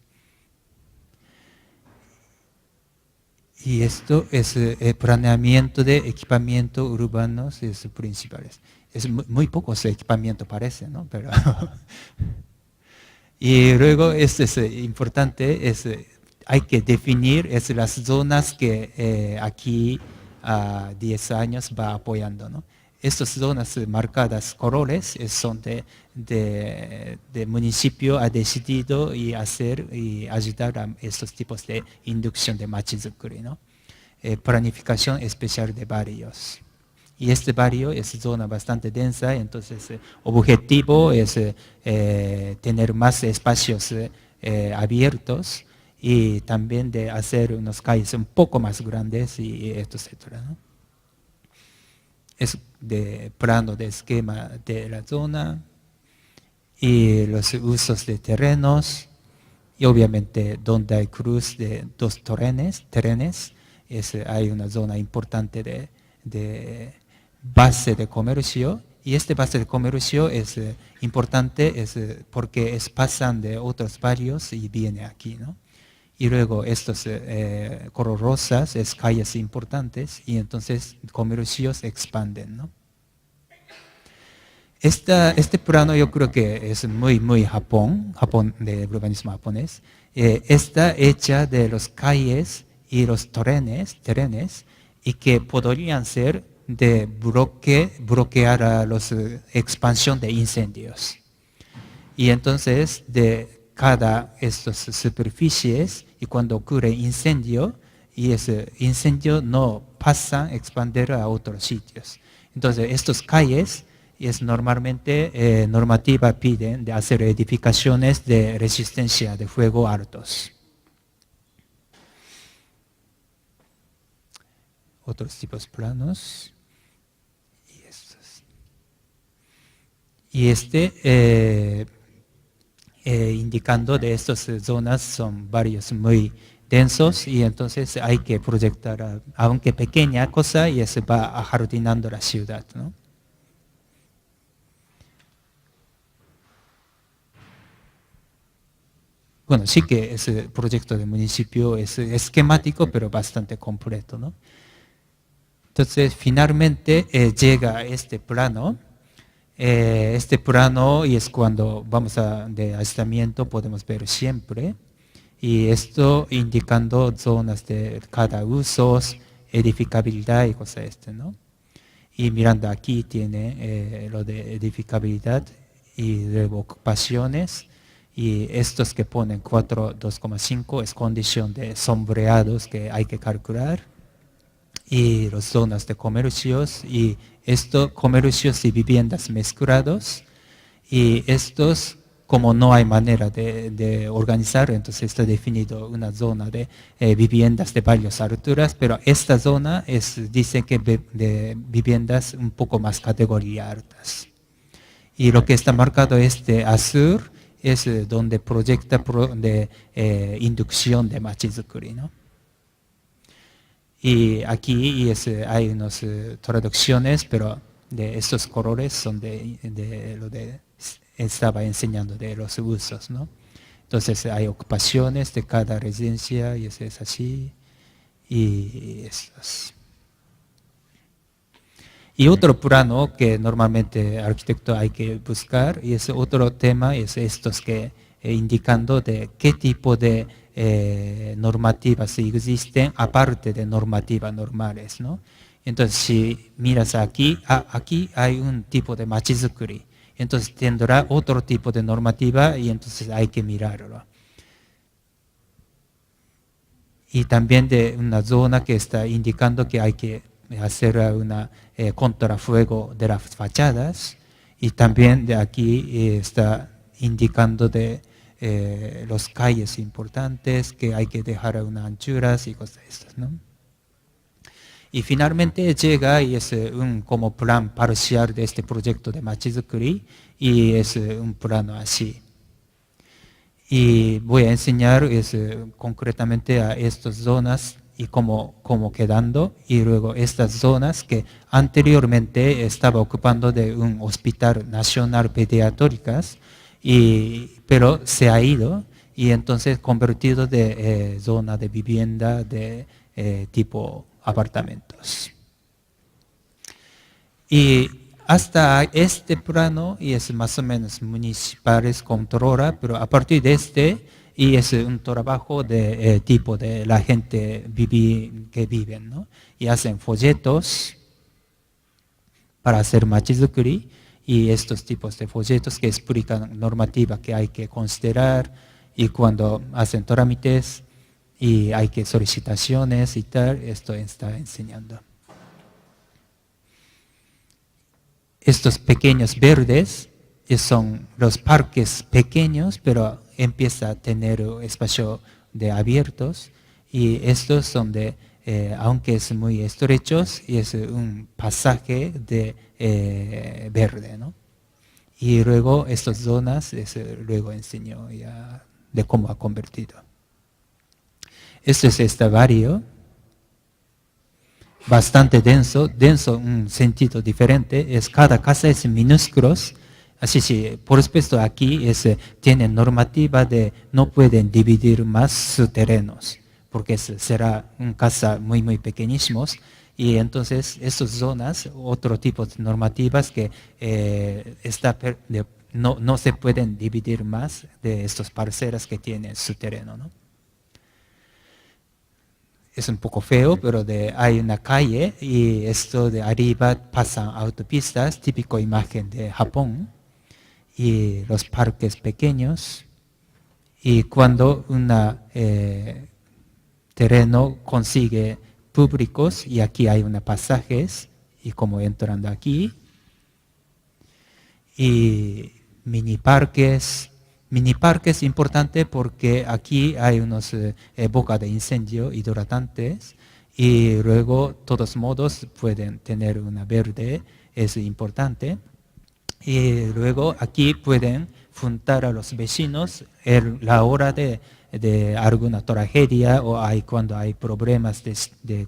Y esto es el planeamiento de equipamiento urbanos principales. Es muy pocos equipamiento parece, ¿no? Pero y luego es importante, hay que definir las zonas que aquí a 10 años va apoyando, ¿no? Estas zonas marcadas colores son de municipio ha decidido y hacer y ayudar a estos tipos de inducción de machizukuri, ¿no? Planificación especial de barrios. Y este barrio es zona bastante densa, entonces objetivo es tener más espacios abiertos, y también de hacer unos calles un poco más grandes, y etcétera, ¿no? Es de plano de esquema de la zona, y los usos de terrenos, y obviamente donde hay cruz de 2 terrenos, hay una zona importante de base de comercio, y base de comercio es importante porque pasan de otros barrios y viene aquí, ¿no? Y luego estos color rosas calles importantes, y entonces comercios expanden, ¿no? Este plano yo creo que es muy Japón de urbanismo japonés. Está hecha de las calles y los trenes, y que podrían ser de bloquear a los expansión de incendios. Y entonces de cada estas superficies, y cuando ocurre incendio, y ese incendio no pasa a expandir a otros sitios. Entonces estas calles y es normalmente normativa piden de hacer edificaciones de resistencia de fuego altos. Otros tipos planos. Y estos. Y indicando de estas zonas son varios muy densos y entonces hay que proyectar, aunque pequeña cosa, y se va ajardinando la ciudad, ¿no? Bueno, sí que ese proyecto de municipio es esquemático, pero bastante completo, ¿no? Entonces, finalmente llega este plano. Este plano, y es cuando vamos de aislamiento, podemos ver siempre. Y esto indicando zonas de cada usos, edificabilidad y cosas ¿no? Y mirando aquí tiene lo de edificabilidad y luego ocupaciones. Y estos que ponen 4.2,5 es condición de sombreados que hay que calcular. Y las zonas de comercios y comercios y viviendas mezclados. Y estos, como no hay manera de organizar, entonces está definido una zona de viviendas de varias alturas, pero esta zona dice que de viviendas un poco más categoría altas. Y lo que está marcado azul es donde proyecta de inducción de machizukuri, ¿no? Y aquí hay unas traducciones, pero de estos colores son de lo de estaba enseñando de los usos, ¿no? Entonces hay ocupaciones de cada residencia y es así. Y estas. Y otro plano que normalmente arquitecto hay que buscar, y es otro tema, es estos que indicando de qué tipo de normativas existen aparte de normativas normales, ¿no? Entonces, si miras aquí, aquí hay un tipo de machizukuri. Entonces tendrá otro tipo de normativa y entonces hay que mirarlo. Y también de una zona que está indicando que hay que hacer una contrafuego de las fachadas. Y también de aquí está indicando de los calles importantes que hay que dejar unas anchuras y cosas estas, ¿no? Y finalmente llega y es un como plan parcial de este proyecto de machizukuri y es un plano así. Y voy a enseñar concretamente a estas zonas y cómo quedando, y luego estas zonas que anteriormente estaba ocupando de un hospital nacional pediátricas, pero se ha ido y entonces convertido de zona de vivienda de tipo apartamentos. Y hasta este plano, y es más o menos municipales controla, pero a partir de y es un trabajo de tipo de la gente que viven, ¿no? Y hacen folletos para hacer machizukuri, y estos tipos de folletos que explican normativa que hay que considerar, y cuando hacen trámites, y hay que solicitaciones y tal, esto está enseñando. Estos pequeños verdes son los parques pequeños, pero empieza a tener espacio de abiertos, y estos son aunque es muy estrechos, y es un pasaje de verde, ¿no? Y luego estas zonas, luego enseño ya de cómo ha convertido. Esto es este barrio, bastante denso en un sentido diferente, cada casa es minúsculos, así sí, por supuesto aquí tienen normativa de no pueden dividir más sus terrenos, porque será una casa muy pequeñísimos, y entonces estas zonas, otro tipo de normativas que no se pueden dividir más de estas parcelas que tienen su terreno, ¿no? Es un poco feo, pero hay una calle y esto de arriba pasan autopistas, típico imagen de Japón, y los parques pequeños, y cuando un terreno consigue públicos, y aquí hay unos pasajes, y como entrando aquí, y mini parques. Mini parques es importante porque aquí hay unos bocas de incendio hidratantes y luego, de todos modos, pueden tener una verde, es importante. Y luego aquí pueden juntar a los vecinos la hora de alguna tragedia o cuando hay problemas de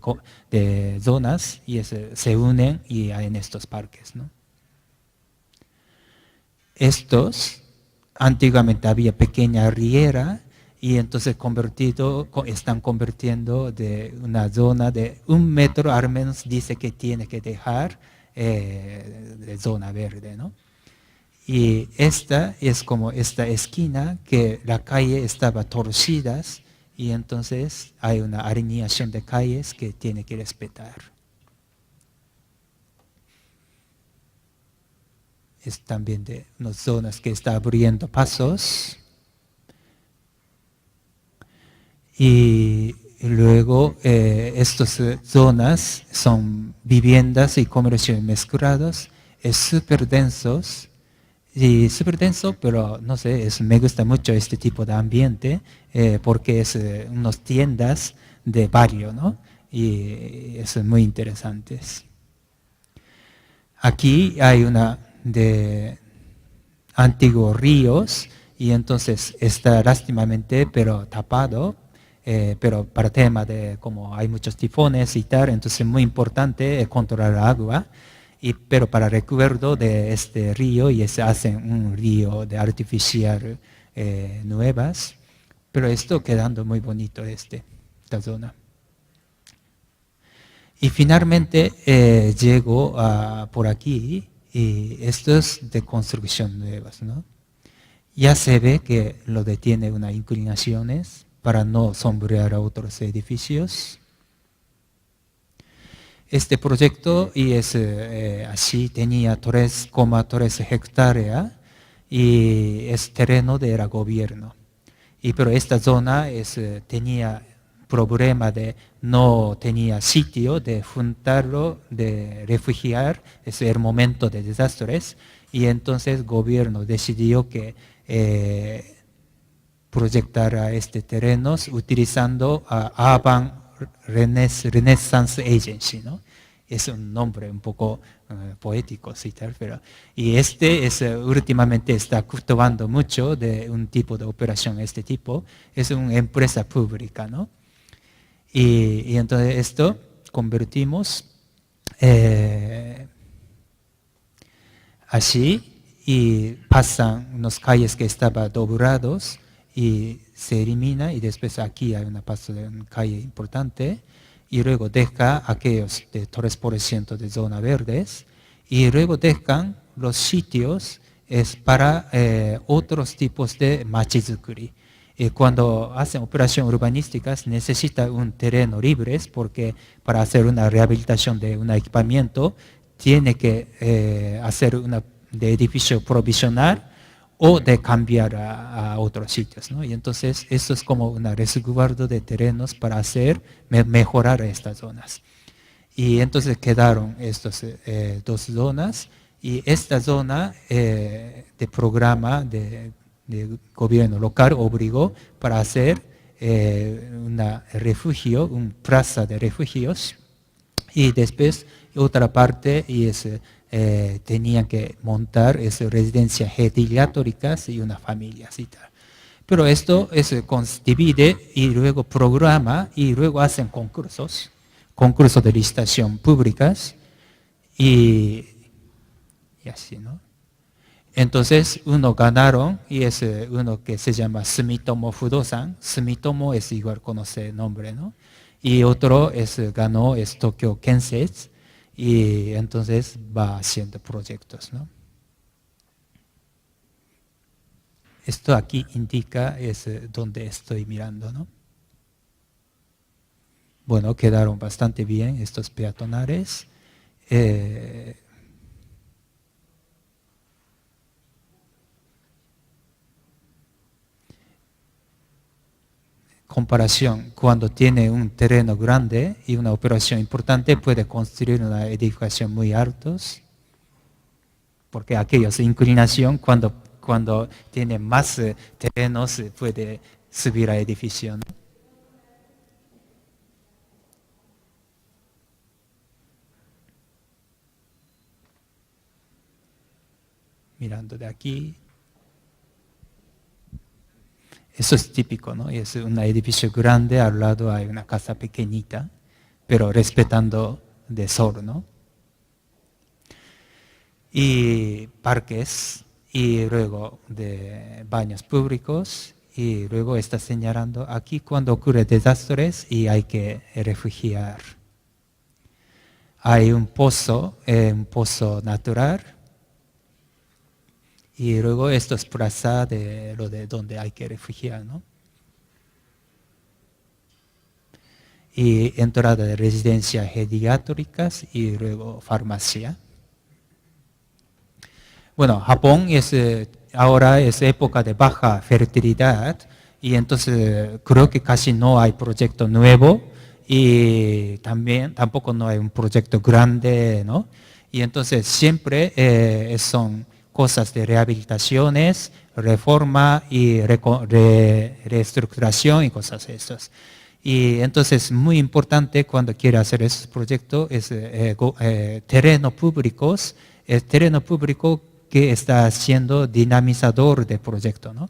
zonas y se unen y hay en estos parques, ¿no? Estos, antiguamente había pequeña riera y entonces están convirtiendo de una zona de 1 metro, al menos dice que tiene que dejar de zona verde, ¿no? Y esta es como esta esquina que la calle estaba torcida y entonces hay una alineación de calles que tiene que respetar. Es también de unas zonas que está abriendo pasos. Y luego estas zonas son viviendas y comercios mezclados, es súper densos. Y súper denso, pero no sé, me gusta mucho este tipo de ambiente porque es unas tiendas de barrio, ¿no? Y es muy interesante. Aquí hay una de antiguos ríos y entonces está lástimamente pero tapado, pero para tema de como hay muchos tifones y tal, entonces es muy importante controlar el agua. Pero para recuerdo de este río, y se hacen un río de artificial nuevas, pero esto quedando muy bonito esta zona. Y finalmente llego por aquí, y esto es de construcción nuevas, ¿no? Ya se ve que lo detiene unas inclinaciones para no sombrear a otros edificios. Este proyecto y así tenía 3,3 hectáreas y es terreno del gobierno. Pero esta zona tenía problema de no tenía sitio de juntarlo, de refugiar, es el momento de desastres y entonces el gobierno decidió que proyectara este terreno utilizando Urban Renaissance Agency, ¿no? Es un nombre un poco poético, sí, tal, pero y últimamente está actuando mucho de un tipo de operación este tipo, es una empresa pública, ¿no? Y entonces esto convertimos así y pasan unas calles que estaban doblados y se elimina y después aquí hay una paso de una calle importante y luego deja aquellos de 3% de zona verdes y luego dejan los sitios para otros tipos de machizukuri. Cuando hacen operaciones urbanísticas necesita un terreno libre porque para hacer una rehabilitación de un equipamiento tiene que hacer una de edificio provisional o de cambiar a otros sitios, ¿no? Y entonces esto es como un resguardo de terrenos para mejorar estas zonas. Y entonces quedaron estas dos zonas y esta zona de programa de gobierno local obligó para hacer un refugio, un plaza de refugios y después otra parte y tenían que montar residencias geriátricas y una familia y tal. Pero esto se divide y luego programa y luego hacen concursos de licitación públicas y así, ¿no? Entonces uno ganaron y es uno que se llama Sumitomo Fudosan. Sumitomo es igual conoce el nombre, ¿no? Y otro ganó Tokyo Kensetsu y entonces va haciendo proyectos, ¿no? Esto aquí indica donde estoy mirando, ¿no? Bueno, quedaron bastante bien estos peatonales. Comparación, cuando tiene un terreno grande y una operación importante puede construir una edificación muy altos. porque aquellos inclinación, cuando tiene más terrenos, puede subir a edificio, ¿no? Mirando de aquí. Eso es típico, ¿no? Es un edificio grande, al lado hay una casa pequeñita, pero respetando de sol, ¿no? Y parques, y luego de baños públicos, y luego está señalando aquí cuando ocurre desastres y hay que refugiar. Hay un pozo natural, y luego esto es plaza de lo de donde hay que refugiar, ¿no? Y entrada de residencias geriátricas y luego farmacia. Bueno, Japón ahora es época de baja fertilidad y entonces creo que casi no hay proyecto nuevo y tampoco no hay un proyecto grande, ¿no? Y entonces siempre son cosas de rehabilitaciones, reforma y reestructuración y cosas esas. Y entonces muy importante cuando quiere hacer esos proyectos es terreno público que está siendo dinamizador de proyecto, ¿no?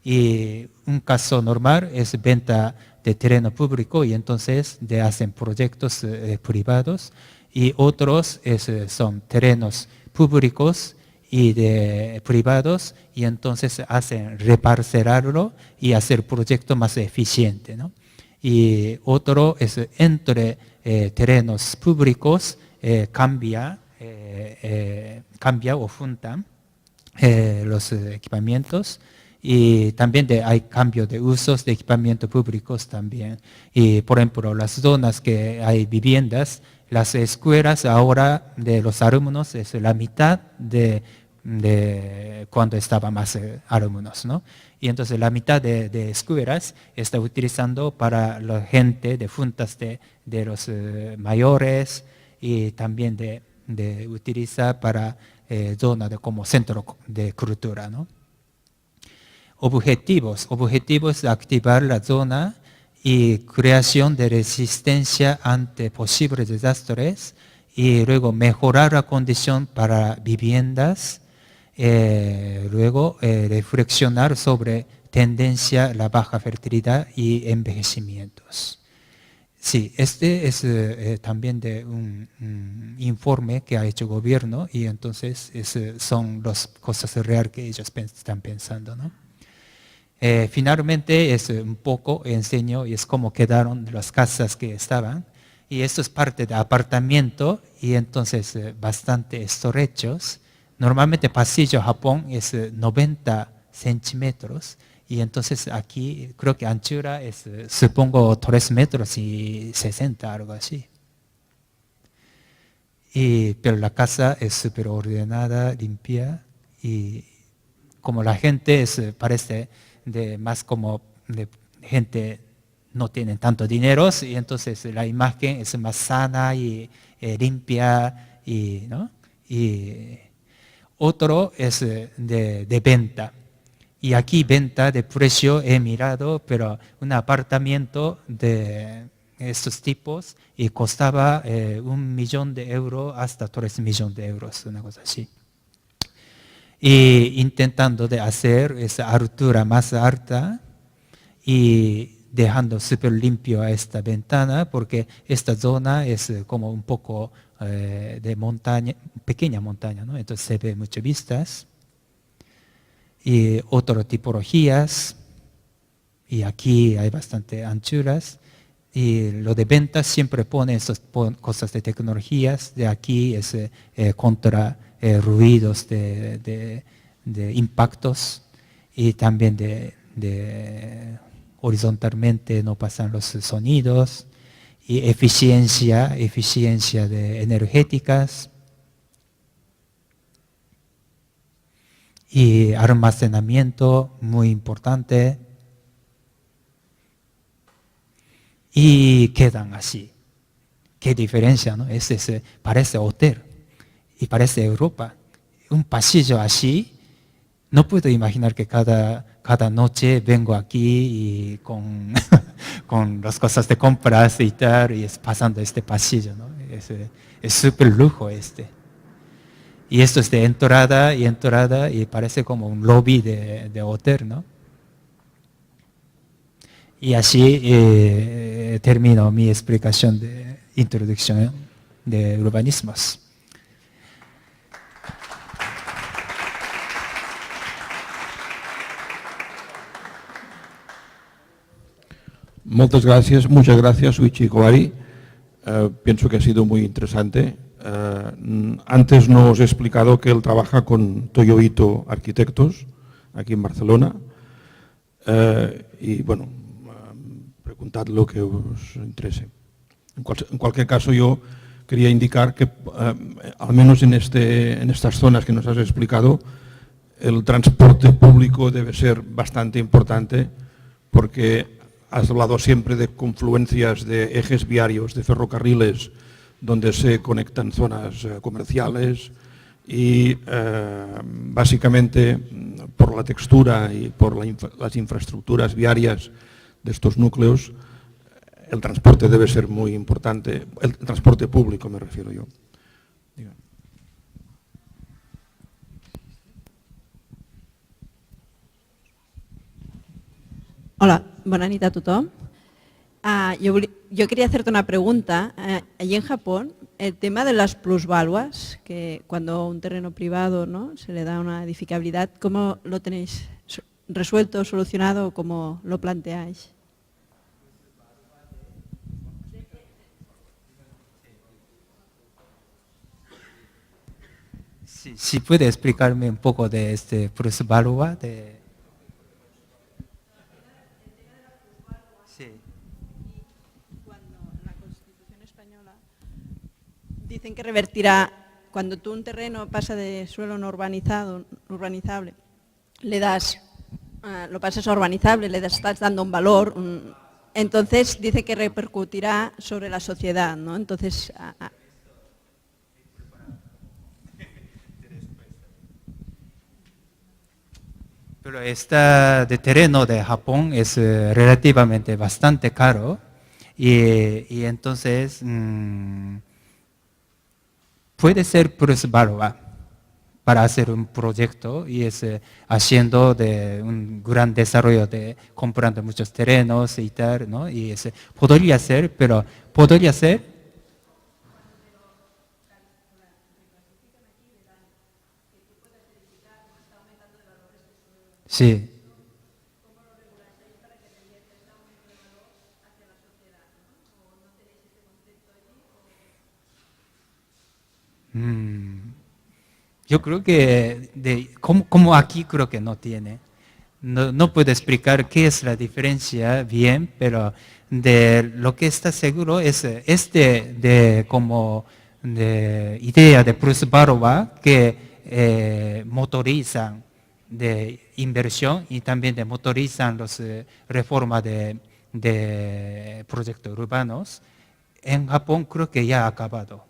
Y un caso normal es venta de terreno público y entonces hacen proyectos privados y otros son terrenos públicos y de privados y entonces hacen reparcelarlo y hacer proyectos más eficientes, ¿no? Y otro es entre terrenos públicos cambia o juntan los equipamientos y también hay cambio de usos de equipamientos públicos también. Y por ejemplo, las zonas que hay viviendas, las escuelas ahora de los alumnos es la mitad de cuando estaban más alumnos, ¿no? Y entonces la mitad de escuelas está utilizando para la gente de juntas de los mayores y también de utilizar para zona como centro de cultura, ¿no? Objetivos de activar la zona y creación de resistencia ante posibles desastres y luego mejorar la condición para viviendas, luego reflexionar sobre tendencia a la baja fertilidad y envejecimientos. Sí, este es también de un informe que ha hecho el gobierno y entonces son las cosas reales que ellos están pensando, ¿no? Finalmente es un poco enseño y es cómo quedaron las casas que estaban y esto es parte de apartamento y entonces bastante estrechos. Normalmente pasillo Japón es 90 centímetros. Y entonces aquí creo que anchura es, supongo, 3 metros y 60, algo así. Pero la casa es súper ordenada, limpia y como la gente parece más como de gente no tienen tanto dinero y entonces la imagen es más sana y limpia ¿no? Y otro es de venta. Y aquí venta de precio he mirado, pero un apartamento de estos tipos y costaba 1 millón de euros hasta 3 millones de euros, una cosa así. Y intentando de hacer esa altura más alta y dejando súper limpio a esta ventana, porque esta zona es como un poco de montaña, pequeña montaña, ¿no? Entonces se ve muchas vistas. Y otras tipologías, y aquí hay bastante anchuras, y lo de ventas siempre pone esas cosas de tecnologías, de aquí es contra ruidos de impactos, y también de horizontalmente no pasan los sonidos, y eficiencia de energéticas, y almacenamiento muy importante y quedan así. Qué diferencia, ¿no? Parece hotel y parece Europa. un pasillo así, no puedo imaginar que cada noche vengo aquí y con, con las cosas de compras y tal, y es pasando este pasillo, ¿no? Es súper lujo este. Y esto es de entrada y parece como un lobby de hotel, ¿no? Y así termino mi explicación de introducción de urbanismos. Muchas gracias, Uichi Kowari. Pienso que ha sido muy interesante. Antes nos he explicado que él trabaja con Toyo Ito Arquitectos, aquí en Barcelona. Y bueno, preguntad lo que os interese. En cualquier caso, yo quería indicar que, al menos en estas zonas que nos has explicado, el transporte público debe ser bastante importante, porque has hablado siempre de confluencias de ejes viarios, de ferrocarriles, donde se conectan zonas comerciales y básicamente por la textura y por las infraestructuras viarias de estos núcleos, el transporte debe ser muy importante, el transporte público me refiero yo. Hola, bona nit a tothom. Yo quería hacerte una pregunta. Allí en Japón, el tema de las plusvaluas, que cuando un terreno privado, ¿no?, se le da una edificabilidad, ¿cómo lo tenéis resuelto, solucionado o cómo lo planteáis? Si puede explicarme un poco de este plusvalúa de... Sí. Cuando la Constitución española dicen que revertirá, cuando tú un terreno pasa de suelo no urbanizado, urbanizable, le das, lo pasas a urbanizable, estás dando un valor, entonces dice que repercutirá sobre la sociedad, ¿no? Entonces, Pero esta de terreno de Japón es relativamente bastante caro y entonces puede ser plusvalúa para hacer un proyecto y es haciendo de un gran desarrollo de comprando muchos terrenos y tal, ¿no? Y podría ser, pero podría ser. Sí. Yo creo que, como aquí creo que no tiene. No puedo explicar qué es la diferencia bien, pero de lo que está seguro es de como de idea de plusvalúa que motorizan de inversión y también de motorizan los reformas de proyectos urbanos. En Japón creo que ya ha acabado.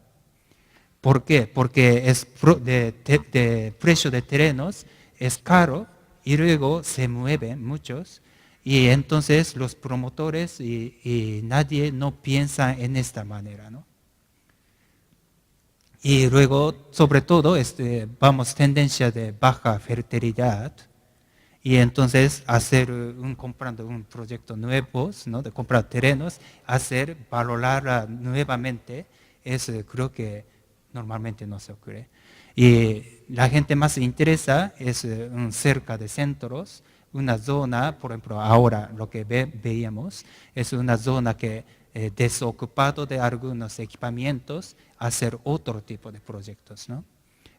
¿Por qué? Porque de precio de terrenos es caro y luego se mueven muchos y entonces los promotores y nadie no piensa en esta manera, ¿no? Y luego, sobre todo, vamos tendencia de baja fertilidad y entonces comprando un proyecto nuevos, ¿no?, de comprar terrenos, valorar nuevamente, creo que normalmente no se ocurre. Y la gente más se interesa es cerca de centros, una zona, por ejemplo, ahora lo que veíamos, es una zona que desocupado de algunos equipamientos, hacer otro tipo de proyectos, ¿no?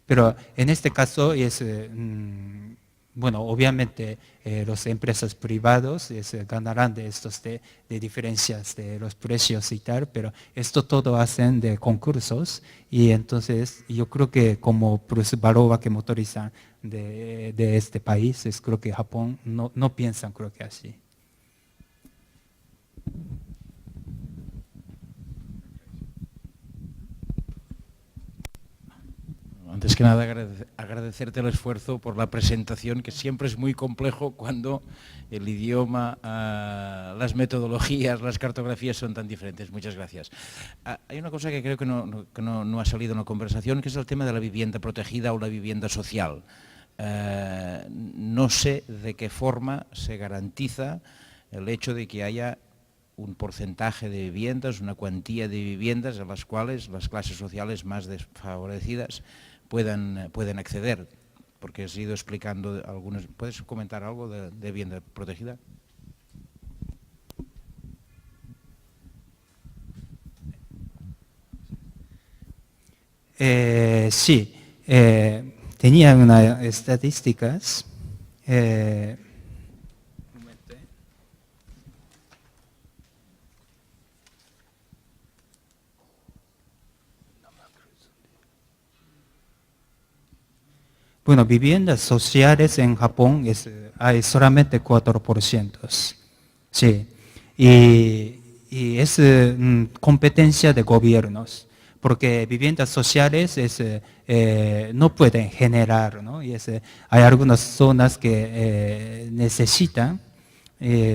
Pero en este caso es, bueno, obviamente las empresas privadas ganarán de estos de diferencias de los precios y tal, pero esto todo hacen de concursos y entonces yo creo que como plusvalúa que motorizan de este país, creo que Japón no piensan, creo que así. Antes que nada, agradecerte el esfuerzo por la presentación, que siempre es muy complejo cuando el idioma, las metodologías, las cartografías son tan diferentes. Muchas gracias. Hay una cosa que creo que no ha salido en la conversación, que es el tema de la vivienda protegida o la vivienda social. No sé de qué forma se garantiza el hecho de que haya un porcentaje de viviendas, una cuantía de viviendas a las cuales las clases sociales más desfavorecidas puedan acceder, porque has ido explicando algunos. ¿Puedes comentar algo de vivienda protegida? Sí, tenía unas estadísticas. Bueno, viviendas sociales en Japón hay solamente 4%. Sí. Y es competencia de gobiernos, porque viviendas sociales no pueden generar, ¿no? Y hay algunas zonas que necesitan.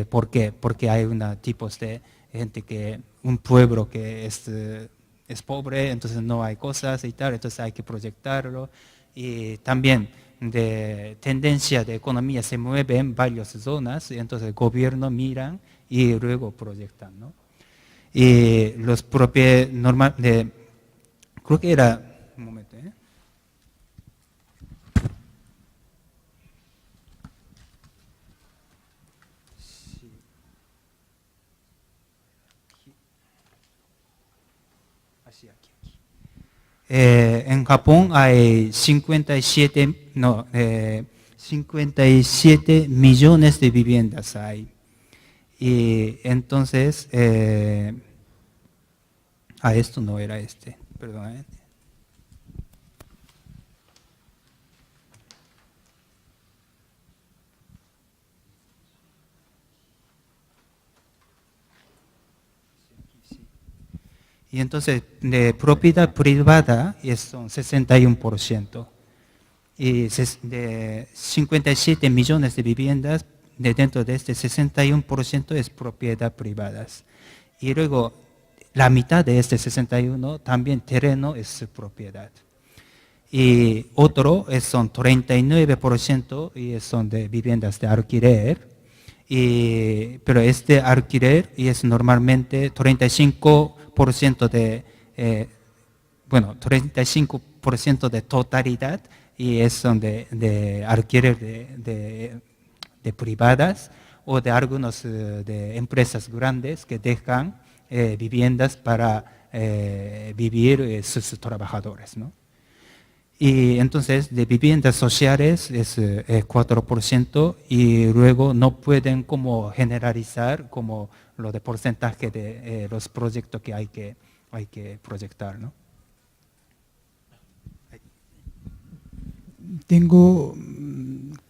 ¿Por qué? Porque hay tipos de gente un pueblo que es pobre, entonces no hay cosas y tal, entonces hay que proyectarlo. Y también de tendencia de economía se mueve en varias zonas, y entonces el gobierno mira y luego proyectan, ¿no? Y los propios creo que era, un momento, Sí. Así, aquí. En Japón hay 57 millones de viviendas hay. Y entonces, esto no era perdón. Y entonces, de propiedad privada son 61%. Y de 57 millones de viviendas, dentro de 61% es propiedad privadas. Y luego, la mitad de 61 también terreno es su propiedad. Y otro son 39% y son de viviendas de alquiler. Pero alquiler es normalmente 35% de totalidad, y son de alquiler de privadas o de algunas de empresas grandes que dejan viviendas para vivir sus trabajadores, ¿no? Y entonces de viviendas sociales es 4%, y luego no pueden como generalizar como lo de porcentaje de los proyectos que hay que proyectar, ¿no? Tengo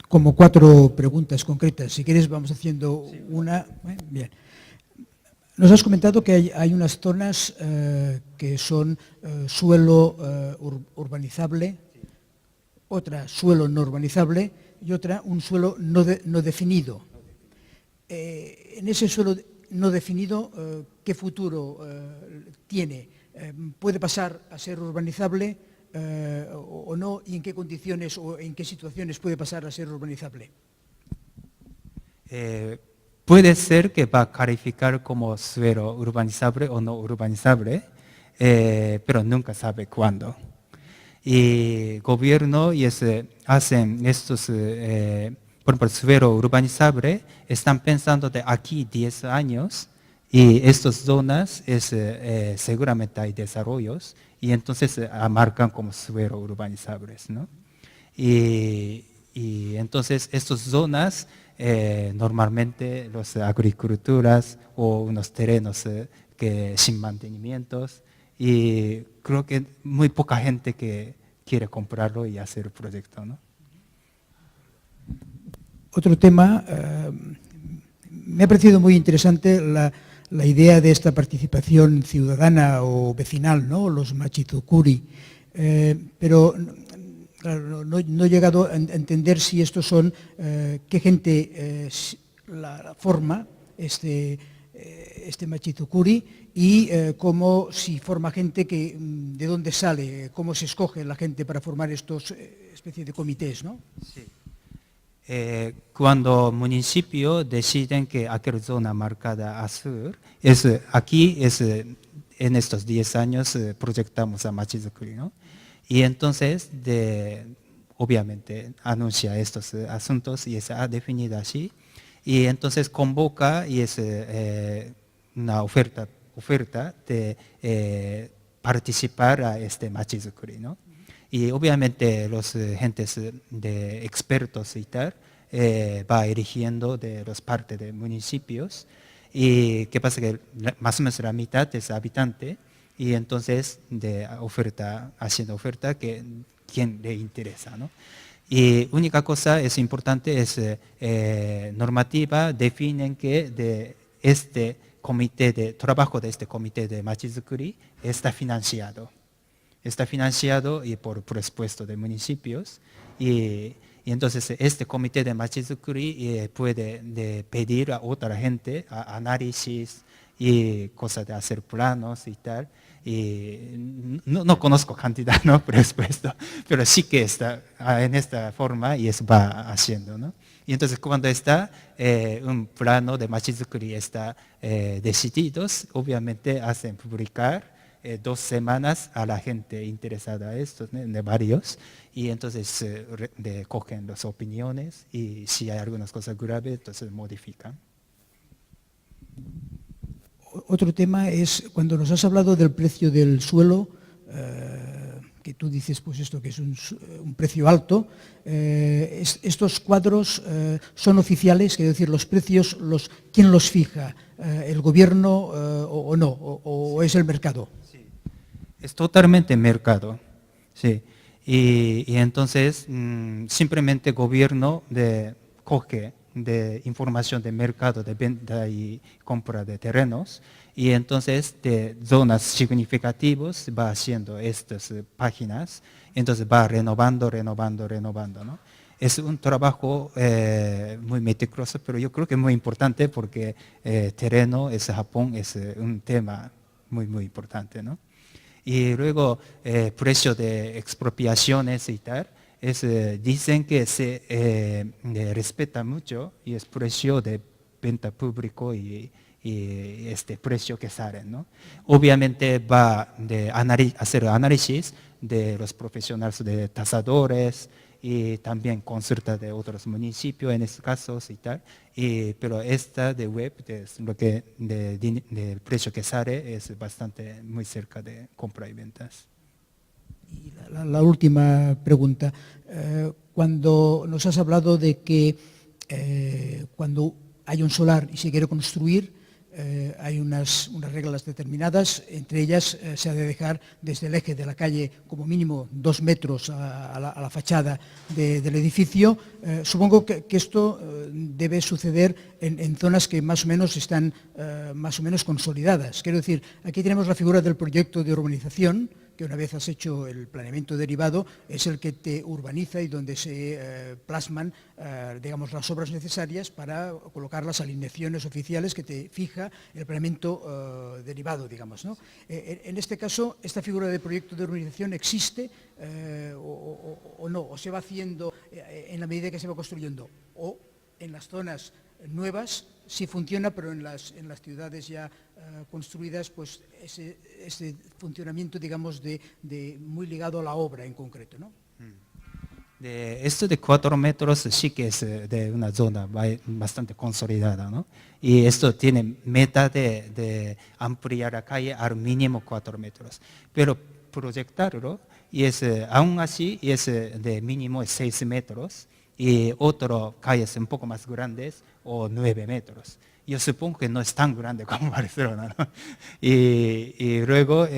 como 4 preguntas concretas. Si quieres vamos haciendo una. Bien. Nos has comentado que hay unas zonas que son suelo urbanizable, otra suelo no urbanizable y otra un suelo no definido. En ese suelo no definido, ¿qué futuro tiene? ¿Puede pasar a ser urbanizable o no? ¿Y en qué condiciones o en qué situaciones puede pasar a ser urbanizable? Puede ser que va a calificar como suelo urbanizable o no urbanizable, pero nunca sabe cuándo. Y el gobierno hacen estos, por ejemplo, suelo urbanizable, están pensando de aquí 10 años, y estas zonas seguramente hay desarrollos, y entonces marcan como suelo urbanizables, ¿no? Y entonces estas zonas normalmente las agriculturas o unos terrenos sin mantenimientos, y creo que muy poca gente que quiere comprarlo y hacer el proyecto, ¿no? Otro tema, me ha parecido muy interesante la idea de esta participación ciudadana o vecinal, ¿no? Los machizukuri, pero Claro, no he llegado a entender si estos son, qué gente la forma este Machizukuri y cómo si forma gente que, de dónde sale, cómo se escoge la gente para formar estos especie de comités, ¿no? Sí. Cuando municipios deciden que aquella zona marcada azul, aquí en estos 10 años proyectamos a Machizukuri, ¿no? Y entonces, obviamente, anuncia estos asuntos y es definido así. Y entonces convoca y es una oferta de participar a este Machizukuri, ¿no? Y obviamente los gentes de expertos y tal va eligiendo de los partes de municipios. Y qué pasa que más o menos la mitad es habitante y entonces haciendo oferta que quien le interesa, ¿no? Y única cosa es importante es normativa definen que de este comité de trabajo de este comité de Machizukuri está financiado y por presupuesto de municipios y entonces este comité de Machizukuri puede pedir a otra gente análisis y cosas de hacer planos y tal. Y no conozco cantidad, ¿no? Presupuesto, pero sí que está en esta forma y va haciendo, ¿no? Y entonces cuando está un plano de Machizukuri está decididos, obviamente hacen publicar 2 semanas a la gente interesada a estos, ¿no? De varios, y entonces cogen las opiniones y si hay algunas cosas graves, entonces modifican. Otro tema es, cuando nos has hablado del precio del suelo, que tú dices pues esto que es un precio alto, estos cuadros son oficiales, quiero decir, los precios, ¿quién los fija? ¿El gobierno o no? ¿O es el mercado? Sí. Es totalmente mercado, sí. Y entonces simplemente el gobierno coge de información de mercado de venta y compra de terrenos y entonces de zonas significativas va haciendo estas páginas, entonces va renovando, ¿no? Es un trabajo muy meticuloso, pero yo creo que es muy importante porque terreno es Japón, es un tema muy, muy importante, ¿no? Y luego precio de expropiaciones y tal, dicen que se respeta mucho y es precio de venta público y este precio que salen, ¿no? Obviamente va a hacer análisis de los profesionales de tasadores y también consulta de otros municipios en estos casos y tal, pero esta de web, lo que del precio que sale es bastante muy cerca de compra y ventas. Y la última pregunta, cuando nos has hablado de que cuando hay un solar y se quiere construir, hay unas reglas determinadas, entre ellas se ha de dejar desde el eje de la calle como mínimo 2 metros a la fachada del edificio. Supongo que esto debe suceder en zonas que más o menos están más o menos consolidadas. Quiero decir, aquí tenemos la figura del proyecto de urbanización, que una vez has hecho el planeamiento derivado, es el que te urbaniza y donde se plasman, digamos, las obras necesarias para colocar las alineaciones oficiales que te fija el planeamiento derivado, digamos, ¿no? En este caso, ¿esta figura de proyecto de urbanización existe o no? ¿O se va haciendo en la medida que se va construyendo? ¿O en las zonas nuevas sí funciona, pero en las ciudades ya construidas, pues ese funcionamiento, digamos, de muy ligado a la obra en concreto, ¿no? Esto de 4 metros sí que es de una zona bastante consolidada, ¿no? Y esto tiene meta de ampliar la calle al mínimo 4 metros. Pero proyectarlo, y aún así, de mínimo 6 metros, y otras calles un poco más grandes, o 9 metros. Yo supongo que no es tan grande como Barcelona, ¿no? Y luego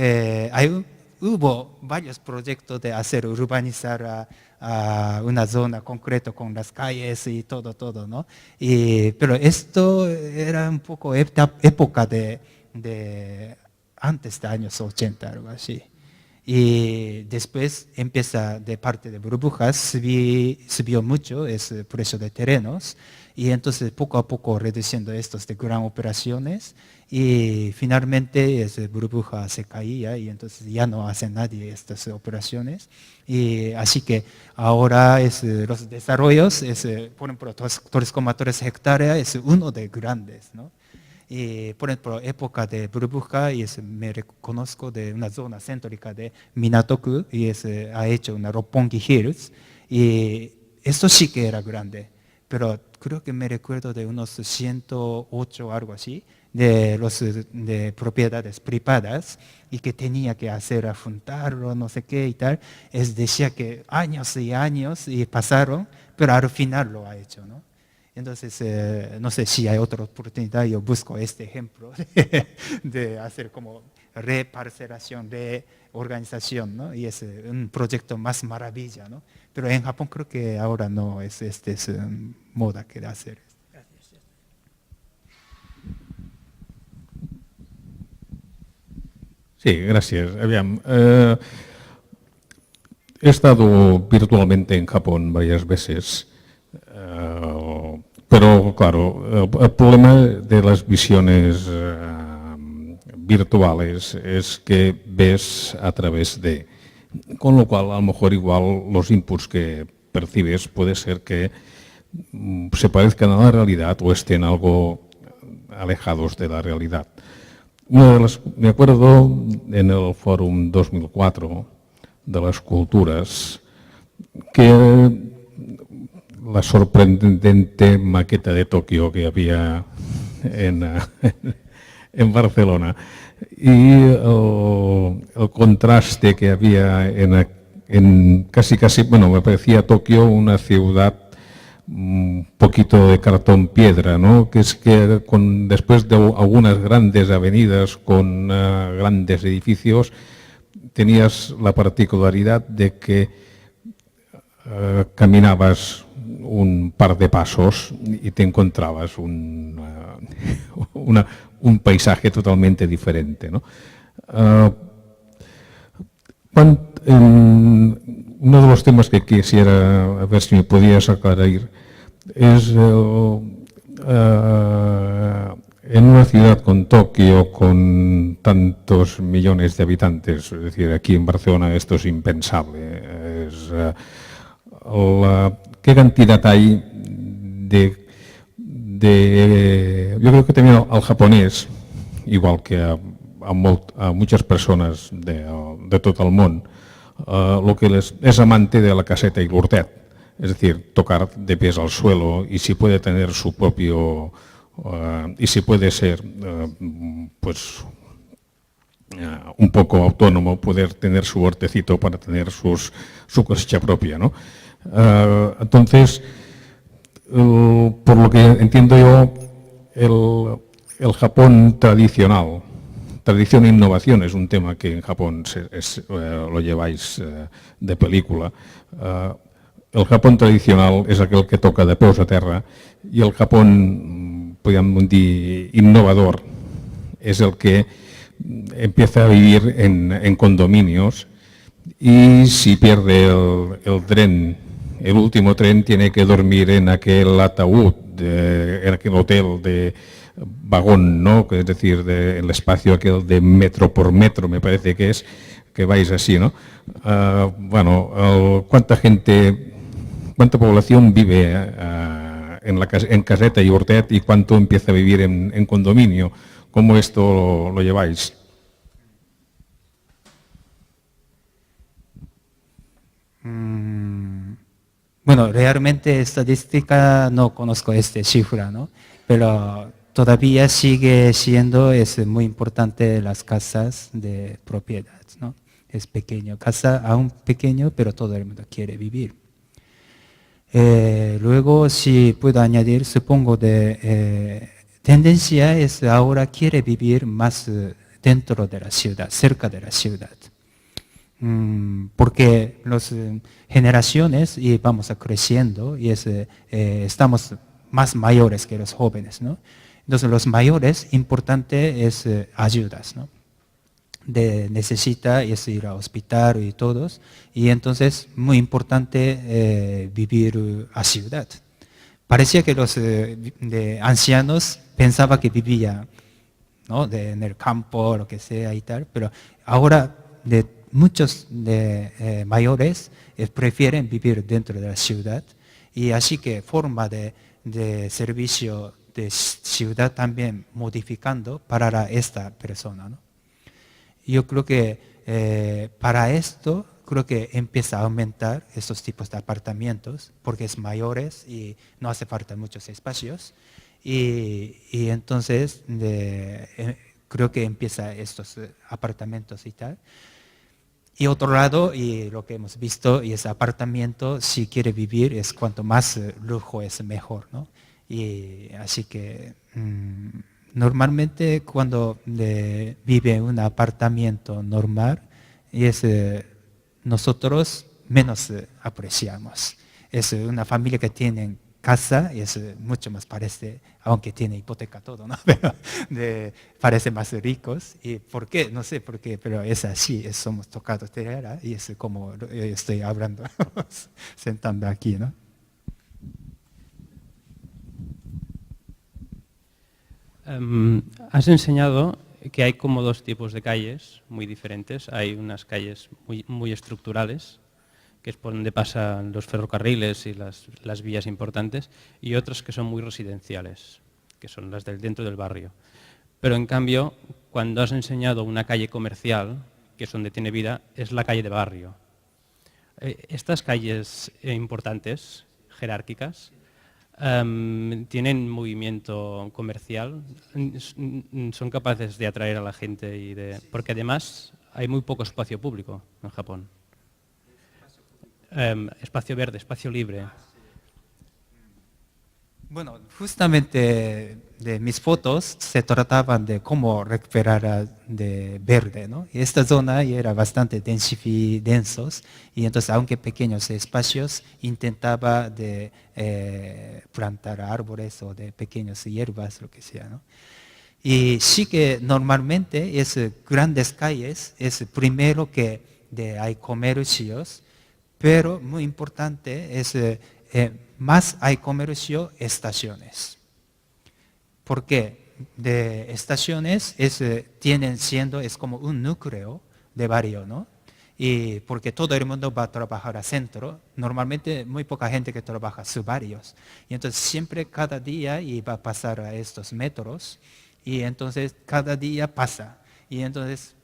hubo varios proyectos de hacer urbanizar a una zona concreta con las calles y todo, ¿no? Pero esto era un poco época de antes de años 80, algo así. Y después empieza de parte de burbujas, subió mucho el precio de terrenos y entonces poco a poco reduciendo estos de gran operaciones y finalmente burbuja se caía y entonces ya no hace nadie estas operaciones. Y así que ahora los desarrollos, por ejemplo, 3,3 hectáreas es uno de grandes, ¿no? Y, por ejemplo, época de burbuja, y me reconozco de una zona céntrica de Minato-ku, y ha hecho una Roppongi Hills, y esto sí que era grande, pero creo que me recuerdo de unos 108 o algo así, de propiedades privadas, y que tenía que hacer afrontarlo, no sé qué y tal, decía que años y años y pasaron, pero al final lo ha hecho, ¿no? Entonces, no sé si hay otra oportunidad, yo busco este ejemplo de hacer como reparcelación, reorganización, ¿no? Y es un proyecto más maravilla, ¿no? Pero en Japón creo que ahora no es moda que de hacer. Sí, gracias. Aviam, he estado virtualmente en Japón varias veces. Pero claro, el problema de las visiones virtuales es que ves a través de, con lo cual a lo mejor igual los inputs que percibes puede ser que se parezcan a la realidad o estén algo alejados de la realidad. Me acuerdo en el Fórum 2004 de las Culturas que la sorprendente maqueta de Tokio que había en Barcelona y el contraste que había en casi, bueno, me parecía Tokio una ciudad un poquito de cartón piedra, ¿no? Que es que después de algunas grandes avenidas con grandes edificios tenías la particularidad de que caminabas un par de pasos y te encontrabas un paisaje totalmente diferente, ¿no? Uno de los temas que quisiera, a ver si me podías aclarar, es en una ciudad con Tokio, con tantos millones de habitantes, es decir, aquí en Barcelona esto es impensable, ¿qué cantidad hay yo creo que también al japonés, igual que a muchas personas de todo el mundo, lo que es amante de la caseta y l'hortet, es decir, tocar de pies al suelo y si puede tener su propio, y si puede ser, pues, un poco autónomo, poder tener su huertecito para tener su cosecha propia, ¿no? Entonces, por lo que entiendo yo, el Japón tradicional, tradición e innovación es un tema que en Japón lo lleváis de película. El Japón tradicional es aquel que toca de peus a terra y el Japón, podríamos decir, innovador es el que empieza a vivir en condominios y si pierde el tren, el último tren, tiene que dormir en aquel ataúd, en aquel hotel de vagón, ¿no? Es decir, el espacio aquel de metro por metro, me parece que es, que vais así, ¿no? ¿Cuánta población vive en caseta y hortet y cuánto empieza a vivir en condominio? ¿Cómo esto lo lleváis? Bueno, realmente estadística no conozco cifra, ¿no? Pero todavía sigue siendo muy importante las casas de propiedad, ¿no? Es pequeño, casa aún pequeño, pero todo el mundo quiere vivir. Luego, si puedo añadir, supongo tendencia es ahora quiere vivir más dentro de la ciudad, cerca de la ciudad. Porque las generaciones y vamos creciendo y estamos más mayores que los jóvenes, ¿no? Entonces los mayores, importante es ayudas, ¿no? necesita es ir al hospital y todos, y entonces muy importante vivir a ciudad. Parecía que los de ancianos pensaban que vivían, ¿no?, en el campo, lo que sea y tal, pero ahora de muchos de mayores prefieren vivir dentro de la ciudad, y así que forma de servicio de ciudad también modificando para esta persona, ¿no? Yo creo que para esto creo que empieza a aumentar estos tipos de apartamentos porque es mayores y no hace falta muchos espacios, y entonces creo que empieza estos apartamentos y tal. Y otro lado, y lo que hemos visto, y ese apartamento, si quiere vivir, es cuanto más lujo es mejor, ¿no? Y así que normalmente cuando vive en un apartamento normal, nosotros menos apreciamos. Es una familia que tiene casa y es mucho más parece, aunque tiene hipoteca todo, ¿no? Pero parece más ricos. ¿Y por qué? No sé por qué, pero es así, somos tocados de tierra y es como estoy hablando, sentando aquí, ¿no? Has enseñado que hay como dos tipos de calles muy diferentes. Hay unas calles muy estructurales, que es por donde pasan los ferrocarriles y las vías importantes, y otras que son muy residenciales, que son las del dentro del barrio. Pero en cambio, cuando has enseñado una calle comercial, que es donde tiene vida, es la calle de barrio. Estas calles importantes, jerárquicas, tienen movimiento comercial, son capaces de atraer a la gente, porque además hay muy poco espacio público en Japón. Espacio verde, espacio libre. Bueno, justamente de mis fotos se trataban de cómo recuperar de verde, ¿no? Y esta zona ya era bastante densos, y entonces, aunque pequeños espacios, intentaba de plantar árboles o de pequeñas hierbas, lo que sea, ¿no? Y sí que normalmente es grandes calles, es primero que hay comercios, pero muy importante es más hay comercio, estaciones. ¿Por qué? De estaciones tienen siendo, es como un núcleo de barrio, ¿no? Y porque todo el mundo va a trabajar a centro, normalmente muy poca gente que trabaja sus barrios. Y entonces siempre cada día va a pasar a estos metros, y entonces cada día pasa. Y entonces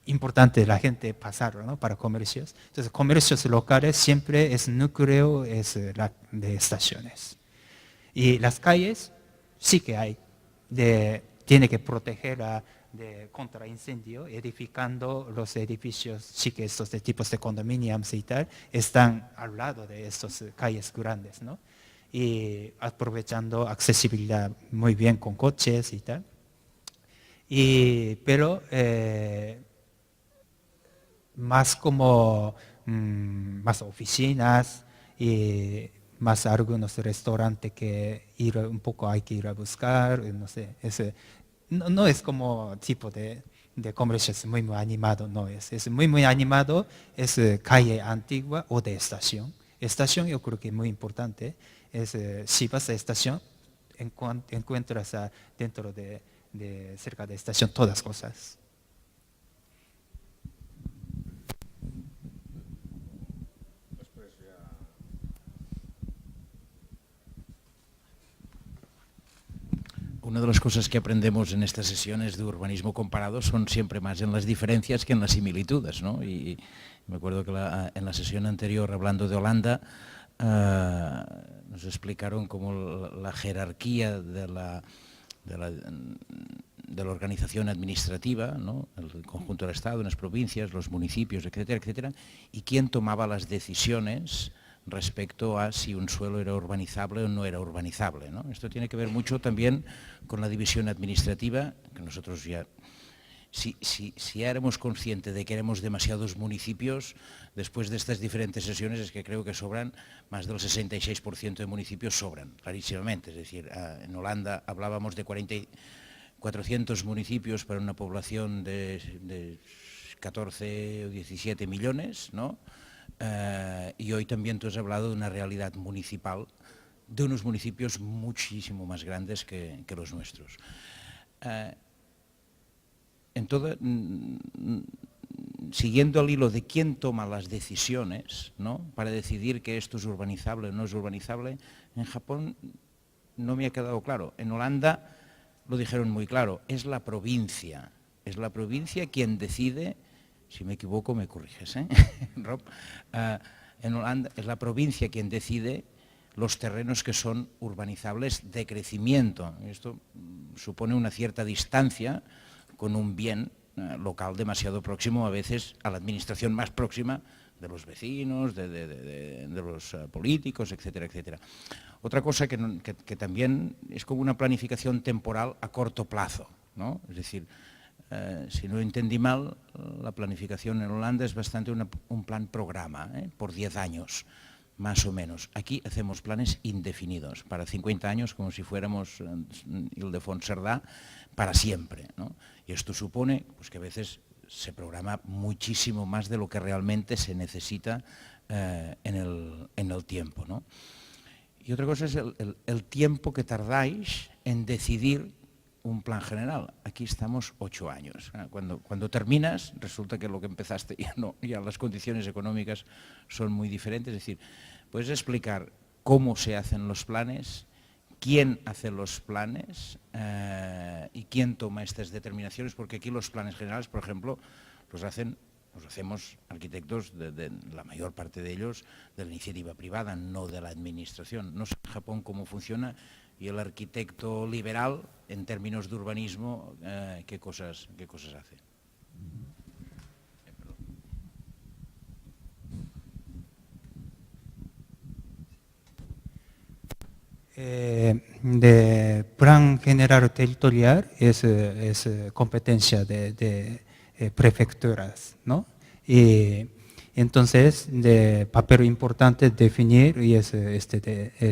importante la gente pasarlo, ¿no?, para comercios. Entonces, comercios locales siempre es núcleo de estaciones. Y las calles sí que hay. Tiene que proteger contra incendio, edificando los edificios, sí que estos tipos de condominiums y tal, están al lado de estas calles grandes, ¿no? Y aprovechando accesibilidad muy bien con coches y tal. Pero más como más oficinas y más algunos restaurantes que hay que ir a buscar, no sé, no es como tipo de comercio muy animado, no es muy animado, es calle antigua o de estación. Estación yo creo que es muy importante, si vas a estación encuentras dentro cerca de estación todas cosas. Una de las cosas que aprendemos en estas sesiones de urbanismo comparado son siempre más en las diferencias que en las similitudes, ¿no? Y me acuerdo que en la sesión anterior, hablando de Holanda, nos explicaron cómo la jerarquía de la organización administrativa, ¿no?, el conjunto del Estado, en las provincias, los municipios, etcétera, etcétera, y quién tomaba las decisiones respecto a si un suelo era urbanizable o no era urbanizable, ¿no? Esto tiene que ver mucho también con la división administrativa, que nosotros ya, si ya éramos conscientes de que éramos demasiados municipios, después de estas diferentes sesiones es que creo que sobran, más del 66% de municipios sobran, clarísimamente. Es decir, en Holanda hablábamos de 400 municipios para una población de 14 o 17 millones, ¿no? Y hoy también tú has hablado de una realidad municipal, de unos municipios muchísimo más grandes que los nuestros. Siguiendo el hilo de quién toma las decisiones, ¿no?, para decidir que esto es urbanizable o no es urbanizable, en Japón no me ha quedado claro. En Holanda lo dijeron muy claro, es la provincia quien decide, si me equivoco me corriges, Rob, en Holanda es la provincia quien decide los terrenos que son urbanizables de crecimiento. Esto supone una cierta distancia con un bien local demasiado próximo, a veces a la administración más próxima de los vecinos, de los políticos, etcétera, etcétera. Otra cosa que también es como una planificación temporal a corto plazo, ¿no? Es decir, si no entendí mal, la planificación en Holanda es bastante un plan programa, por 10 años, más o menos. Aquí hacemos planes indefinidos, para 50 años, como si fuéramos Ildefons Cerdà, para siempre, ¿no? Y esto supone pues, que a veces se programa muchísimo más de lo que realmente se necesita en el tiempo, ¿no? Y otra cosa es el tiempo que tardáis en decidir un plan general. Aquí estamos 8 años. Cuando terminas, resulta que lo que empezaste ya las condiciones económicas son muy diferentes. Es decir, ¿puedes explicar cómo se hacen los planes, quién hace los planes y quién toma estas determinaciones? Porque aquí los planes generales, por ejemplo, los hacemos arquitectos, de la mayor parte de ellos, de la iniciativa privada, no de la administración. No sé en Japón cómo funciona, y el arquitecto liberal, en términos de urbanismo, ¿qué cosas hace? De plan general territorial es competencia de prefecturas, ¿no? Y entonces, de papel importante definir y es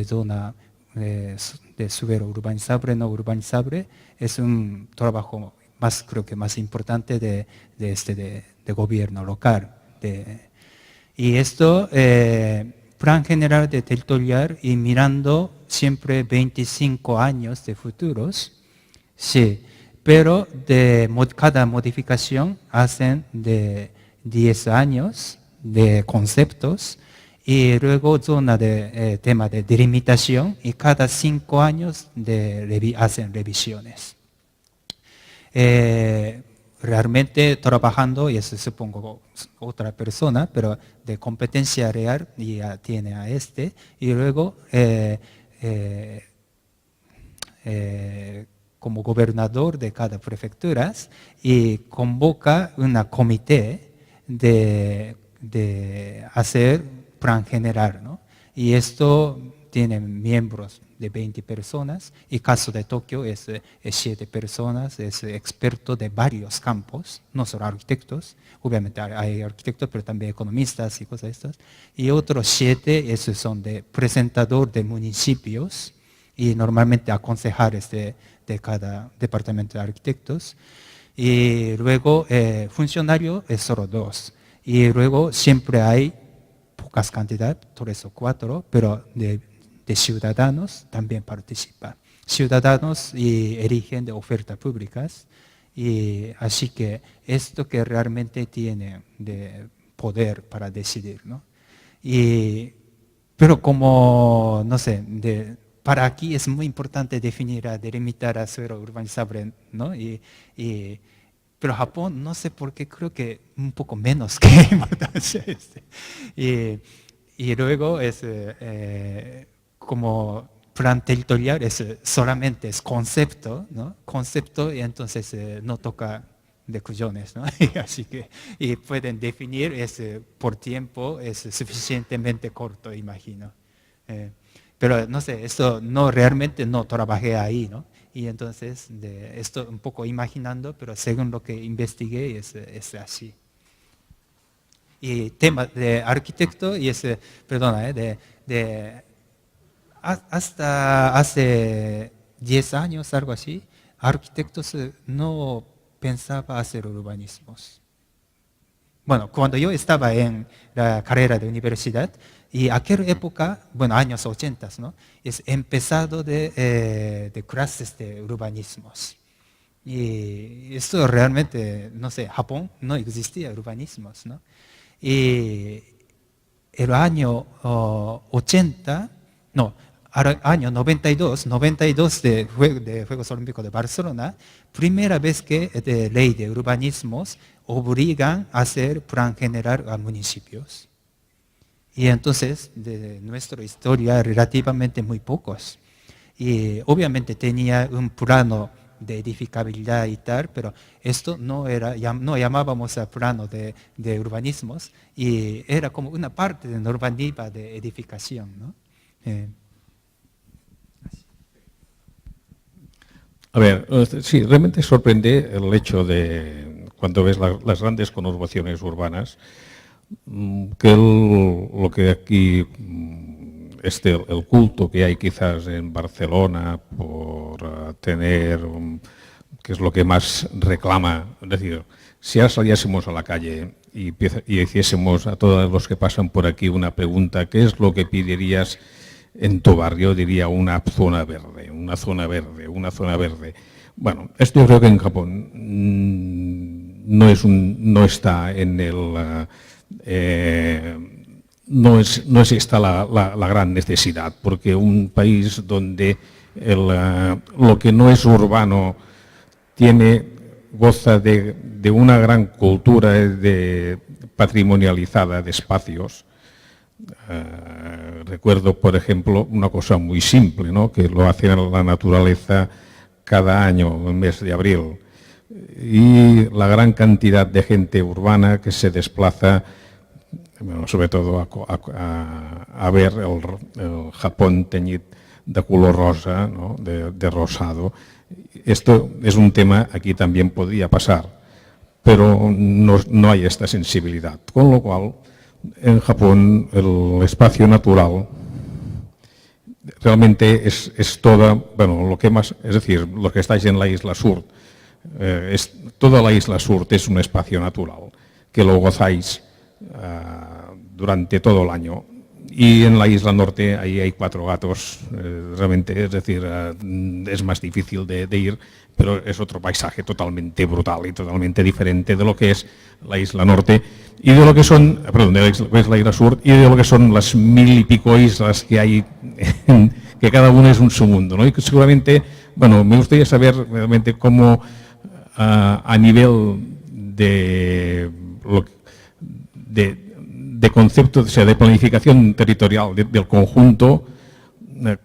zona de suelo urbanizable, no urbanizable, es un trabajo más, creo que más importante de gobierno local. Y esto, plan general de territorial y mirando siempre 25 años de futuros, sí, pero cada modificación hacen de 10 años de conceptos y luego zona de tema de delimitación y cada 5 años hacen revisiones. Realmente trabajando, y eso supongo otra persona, pero de competencia real ya tiene a y luego como gobernador de cada prefectura y convoca una comité de hacer plan general, ¿no? Y esto tiene miembros de 20 personas, y caso de Tokio es 7 personas, es experto de varios campos, no solo arquitectos, obviamente hay arquitectos, pero también economistas y cosas estas, y otros 7 son de presentador de municipios, y normalmente aconsejares de cada departamento de arquitectos, y luego funcionario es solo 2, y luego siempre hay pocas cantidades, 3 o 4, pero de ciudadanos también participan. Ciudadanos y eligen de ofertas públicas, y así que esto que realmente tiene de poder para decidir, ¿no? Pero como, no sé, para aquí es muy importante definir, delimitar a suelo urbanizable, ¿no? Pero Japón, no sé por qué, creo que un poco menos que importancia. Y luego es como plan territorial, solamente es concepto, ¿no? Concepto, y entonces no toca de cuyones, ¿no? Así que y pueden definir, por tiempo, es suficientemente corto, imagino. Pero no sé, esto realmente no trabajé ahí, ¿no? Y entonces, esto un poco imaginando, pero según lo que investigué, es así. Y tema de arquitecto, y perdona, hasta hace 10 años, algo así, arquitectos no pensaban hacer urbanismos. Bueno, cuando yo estaba en la carrera de universidad, y aquella época, bueno, años 80, ¿no? Es empezado de clases de urbanismos. Y esto realmente, no sé, Japón no existía urbanismos, ¿no? Y el año 80, no, año 92 de Juegos Olímpicos de Barcelona, primera vez que de ley de urbanismos obligan a hacer plan general a municipios. Y entonces, de nuestra historia, relativamente muy pocos. Y obviamente tenía un plano de edificabilidad y tal, pero esto no llamábamos a plano de urbanismos, y era como una parte de normativa de edificación, ¿no? A ver, sí, realmente sorprende el hecho de, cuando ves las grandes conurbaciones urbanas, que lo que aquí, el culto que hay quizás en Barcelona por tener, que es lo que más reclama, es decir, si ahora saliésemos a la calle y hiciésemos a todos los que pasan por aquí una pregunta, ¿qué es lo que pedirías en tu barrio? Diría una zona verde, una zona verde, una zona verde. Bueno, esto yo creo que en Japón no está en el... no es esta la gran necesidad, porque un país donde lo que no es urbano goza de una gran cultura patrimonializada de espacios. Recuerdo, por ejemplo, una cosa muy simple, ¿no?, que lo hace la naturaleza cada año, en el mes de abril, y la gran cantidad de gente urbana que se desplaza, bueno, sobre todo a ver el Japón teñit de color rosa, ¿no?, de rosado. Esto es un tema, aquí también podría pasar, pero no hay esta sensibilidad. Con lo cual, en Japón, el espacio natural realmente es toda, bueno, lo que más, es decir, los que estáis en la isla sur, toda la isla sur es un espacio natural, que lo gozáis durante todo el año. Y en la isla norte ahí hay 4 gatos, realmente, es decir, es más difícil de ir, pero es otro paisaje totalmente brutal y totalmente diferente de lo que es la isla norte y de lo que son, perdón, de la isla sur, y de lo que son las 1000 y pico islas que hay, que cada una es un submundo, ¿no? Y que seguramente, bueno, me gustaría saber realmente cómo a nivel de concepto, o sea, de planificación territorial del conjunto,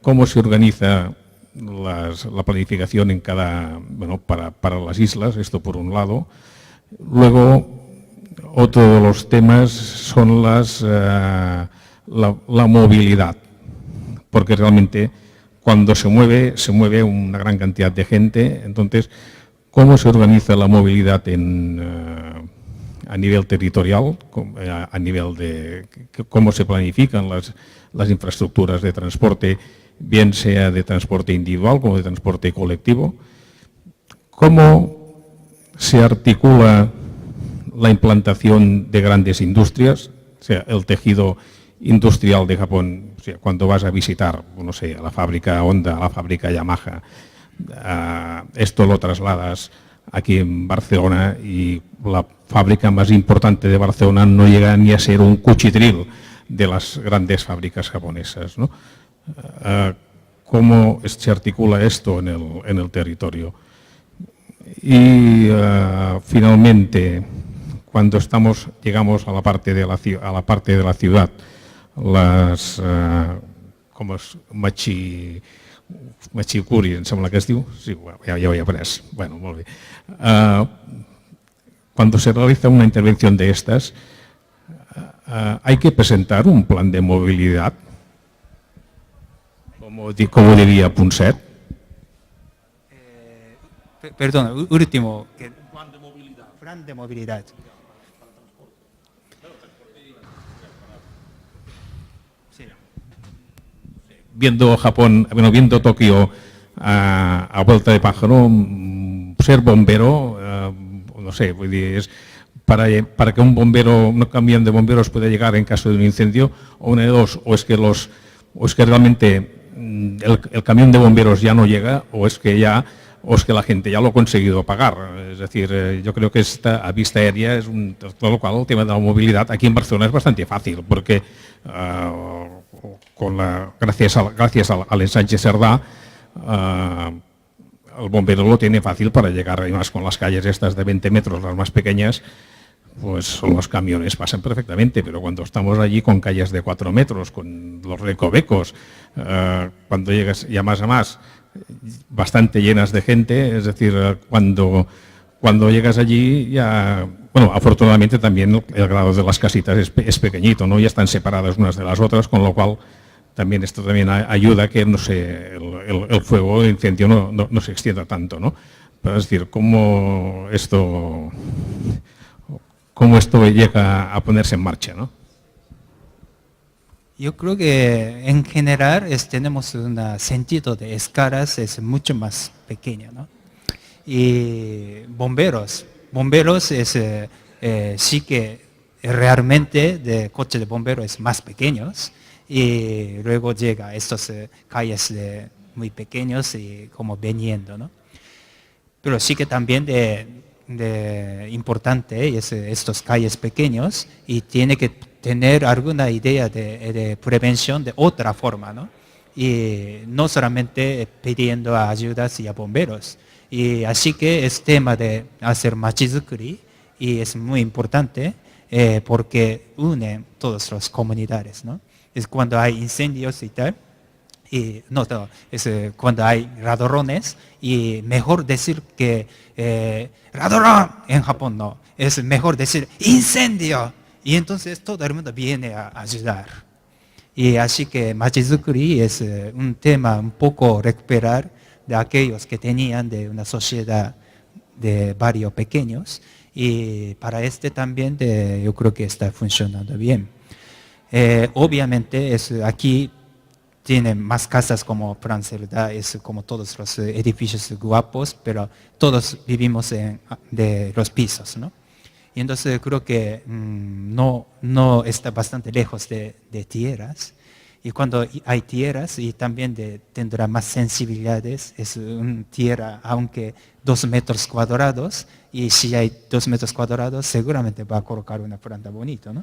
cómo se organiza la planificación en para las islas, esto por un lado. Luego, otro de los temas son la movilidad, porque realmente cuando se mueve una gran cantidad de gente. Entonces, ¿cómo se organiza la movilidad a nivel territorial, a nivel de cómo se planifican las infraestructuras de transporte, bien sea de transporte individual como de transporte colectivo? ¿Cómo se articula la implantación de grandes industrias? O sea, el tejido industrial de Japón, o sea, cuando vas a visitar, no sé, a la fábrica Honda, a la fábrica Yamaha, esto lo trasladas aquí en Barcelona y la fábrica más importante de Barcelona no llega ni a ser un cuchitril de las grandes fábricas japonesas, ¿no? ¿Cómo se articula esto en el territorio? Y finalmente, cuando llegamos a la parte de la ciudad, com és Machikuri, em sembla que es diu, sí, ja ho he après, bueno, molt bé. Cuando se realiza una intervención de estas, hay que presentar un plan de movilidad, como diría Punset. Perdón, último. Plan de movilidad. Viendo Japón, bueno, viendo Tokio a vuelta de pájaro, ser bombero, no sé, vull dir, és para que un camión de bomberos pueda llegar en caso de un incendio, o una de dos, o es que realmente el camión de bomberos ya no llega, o es que la gente ya lo ha conseguido pagar. Es decir, yo creo que a vista aérea es todo lo cual el tema de la movilidad aquí en Barcelona es bastante fácil, porque gracias al ensanche Cerdá, el bombero lo tiene fácil para llegar, además con las calles estas de 20 metros, las más pequeñas, pues los camiones pasan perfectamente, pero cuando estamos allí con calles de 4 metros, con los recovecos, cuando llegas ya más a más, bastante llenas de gente, es decir, cuando llegas allí ya, bueno, afortunadamente también el grado de las casitas es pequeñito, ¿no? Ya están separadas unas de las otras, con lo cual esto también ayuda a que, no sé, el fuego, el incendio no se extienda tanto, ¿no? Pero es decir, cómo esto llega a ponerse en marcha, ¿no? Yo creo que en general tenemos un sentido de escalas es mucho más pequeño, ¿no? Y bomberos sí que realmente de coche de bomberos es más pequeños, y luego llega a estos calles muy pequeños y como viniendo, ¿no? Pero sí que también de importante es estos calles pequeños, y tiene que tener alguna idea de prevención de otra forma, ¿no? Y no solamente pidiendo ayudas y a bomberos. Y así que es tema de hacer machizukuri, y es muy importante porque une todas las comunidades, ¿no? Es cuando hay incendios y tal, y es cuando hay ladrones, y mejor decir que ladrón en Japón no, es mejor decir incendio, y entonces todo el mundo viene a ayudar. Y así que machizukuri es un tema un poco recuperar de aquellos que tenían de una sociedad de barrios pequeños, y para también yo creo que está funcionando bien. Obviamente aquí tienen más casas como Plan Cerdá, es como todos los edificios guapos, pero todos vivimos de los pisos, ¿no? Y entonces creo que no está bastante lejos de tierras. Y cuando hay tierras, y también tendrá más sensibilidades, es una tierra, aunque 2 metros cuadrados, y si hay 2 metros cuadrados, seguramente va a colocar una planta bonita, ¿no?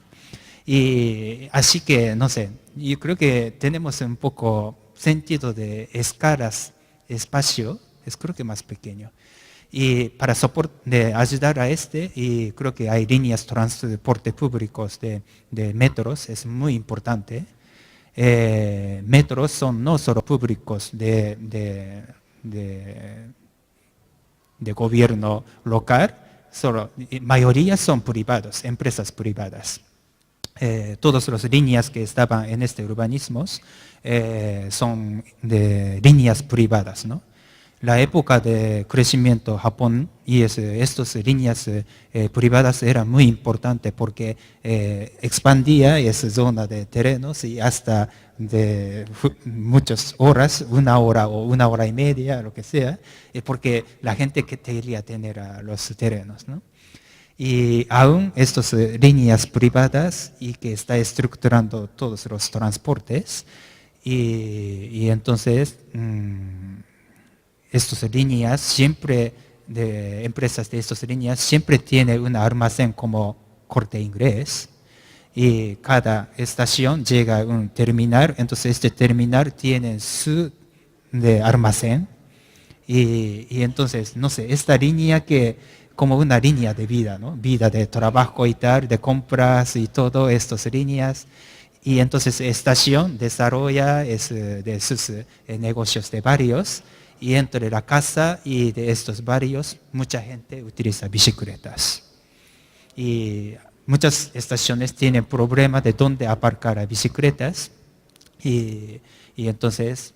Y así que, no sé, yo creo que tenemos un poco sentido de escalas, espacio, es creo que más pequeño. Y para de ayudar a y creo que hay líneas de transporte públicos de metros, es muy importante. Metros son no solo públicos de gobierno local, mayoría son privados, empresas privadas. Todas las líneas que estaban en urbanismos son de líneas privadas, ¿no? La época de crecimiento de Japón y estas líneas privadas era muy importante porque expandía esa zona de terrenos y hasta de muchas horas, 1 hora o 1 hora y media, lo que sea, porque la gente que quería tener los terrenos, ¿no? Y aún estas líneas privadas y que está estructurando todos los transportes, y entonces estas líneas siempre, de empresas de estas líneas, siempre tienen un almacén como Corte Inglés, y cada estación llega a un terminal, entonces terminal tiene su almacén, y entonces, no sé, esta línea que como una línea de vida, ¿no? Vida de trabajo y tal, de compras y todo, estas líneas. Y entonces estación desarrolla de sus negocios de barrios, y entre la casa y de estos barrios mucha gente utiliza bicicletas. Y muchas estaciones tienen problemas de dónde aparcar a bicicletas, y entonces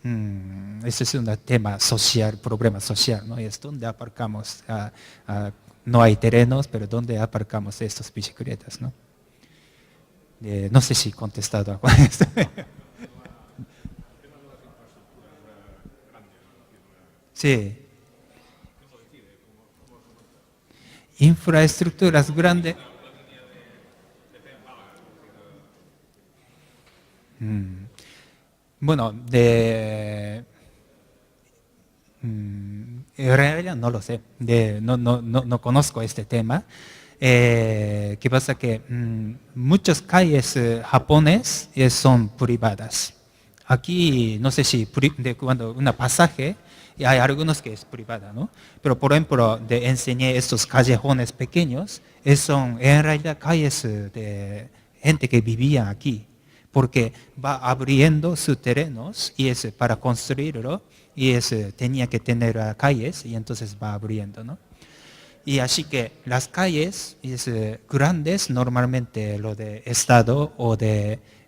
ese es un tema social, problema social, ¿no? Es dónde aparcamos, no hay terrenos, pero dónde aparcamos estas bicicletas, ¿no? No sé si he contestado a esto. Sí. infraestructuras grandes. Bueno, en realidad no lo sé, no conozco este tema. ¿Qué pasa? Que muchas calles japonesas son privadas. Aquí, no sé si cuando una pasaje, y hay algunos que es privada, ¿no? Pero por ejemplo, enseñé estos callejones pequeños, son en realidad calles de gente que vivía aquí, porque va abriendo sus terrenos y es para construirlo, y tenía que tener calles, y entonces va abriendo, ¿no? Y así que las calles grandes, normalmente lo de Estado o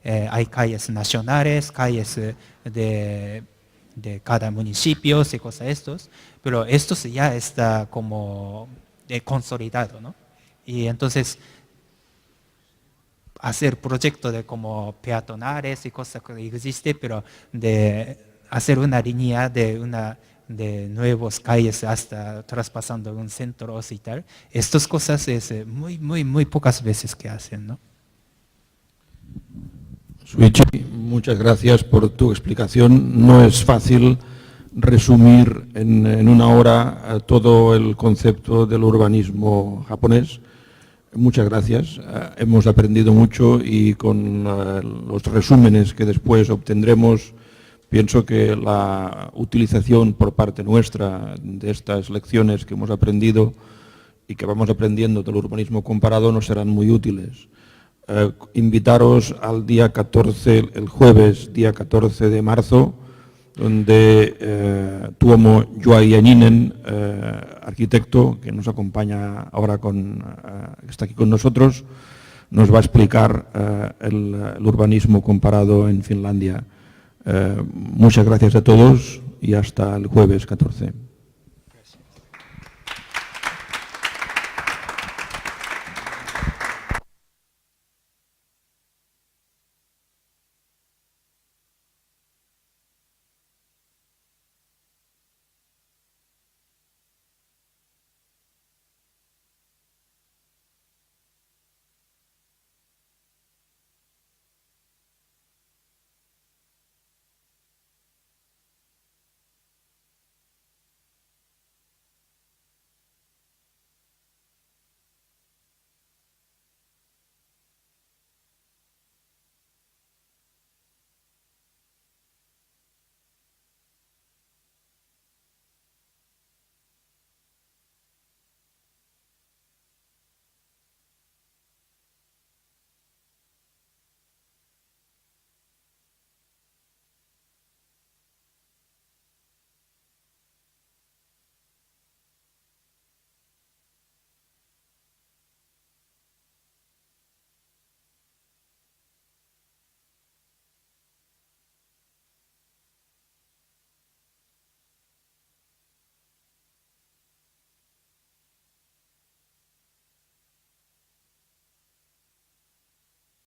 hay calles nacionales, calles de cada municipio y cosas estos, pero esto ya está como consolidado, ¿no? Y entonces hacer proyectos de como peatonales y cosas que existen, pero de hacer una línea de nuevas calles hasta traspasando un centro y tal, estas cosas es muy pocas veces que hacen, ¿no? Suichi, muchas gracias por tu explicación. No es fácil resumir en una hora todo el concepto del urbanismo japonés. Muchas gracias. Hemos aprendido mucho y con los resúmenes que después obtendremos, pienso que la utilización por parte nuestra de estas lecciones que hemos aprendido y que vamos aprendiendo del urbanismo comparado nos serán muy útiles. Invitaros al día 14, el jueves, día 14 de marzo, donde Tuomo Joayaninen, arquitecto que nos acompaña ahora, está aquí con nosotros, nos va a explicar el urbanismo comparado en Finlandia. Muchas gracias a todos y hasta el jueves 14.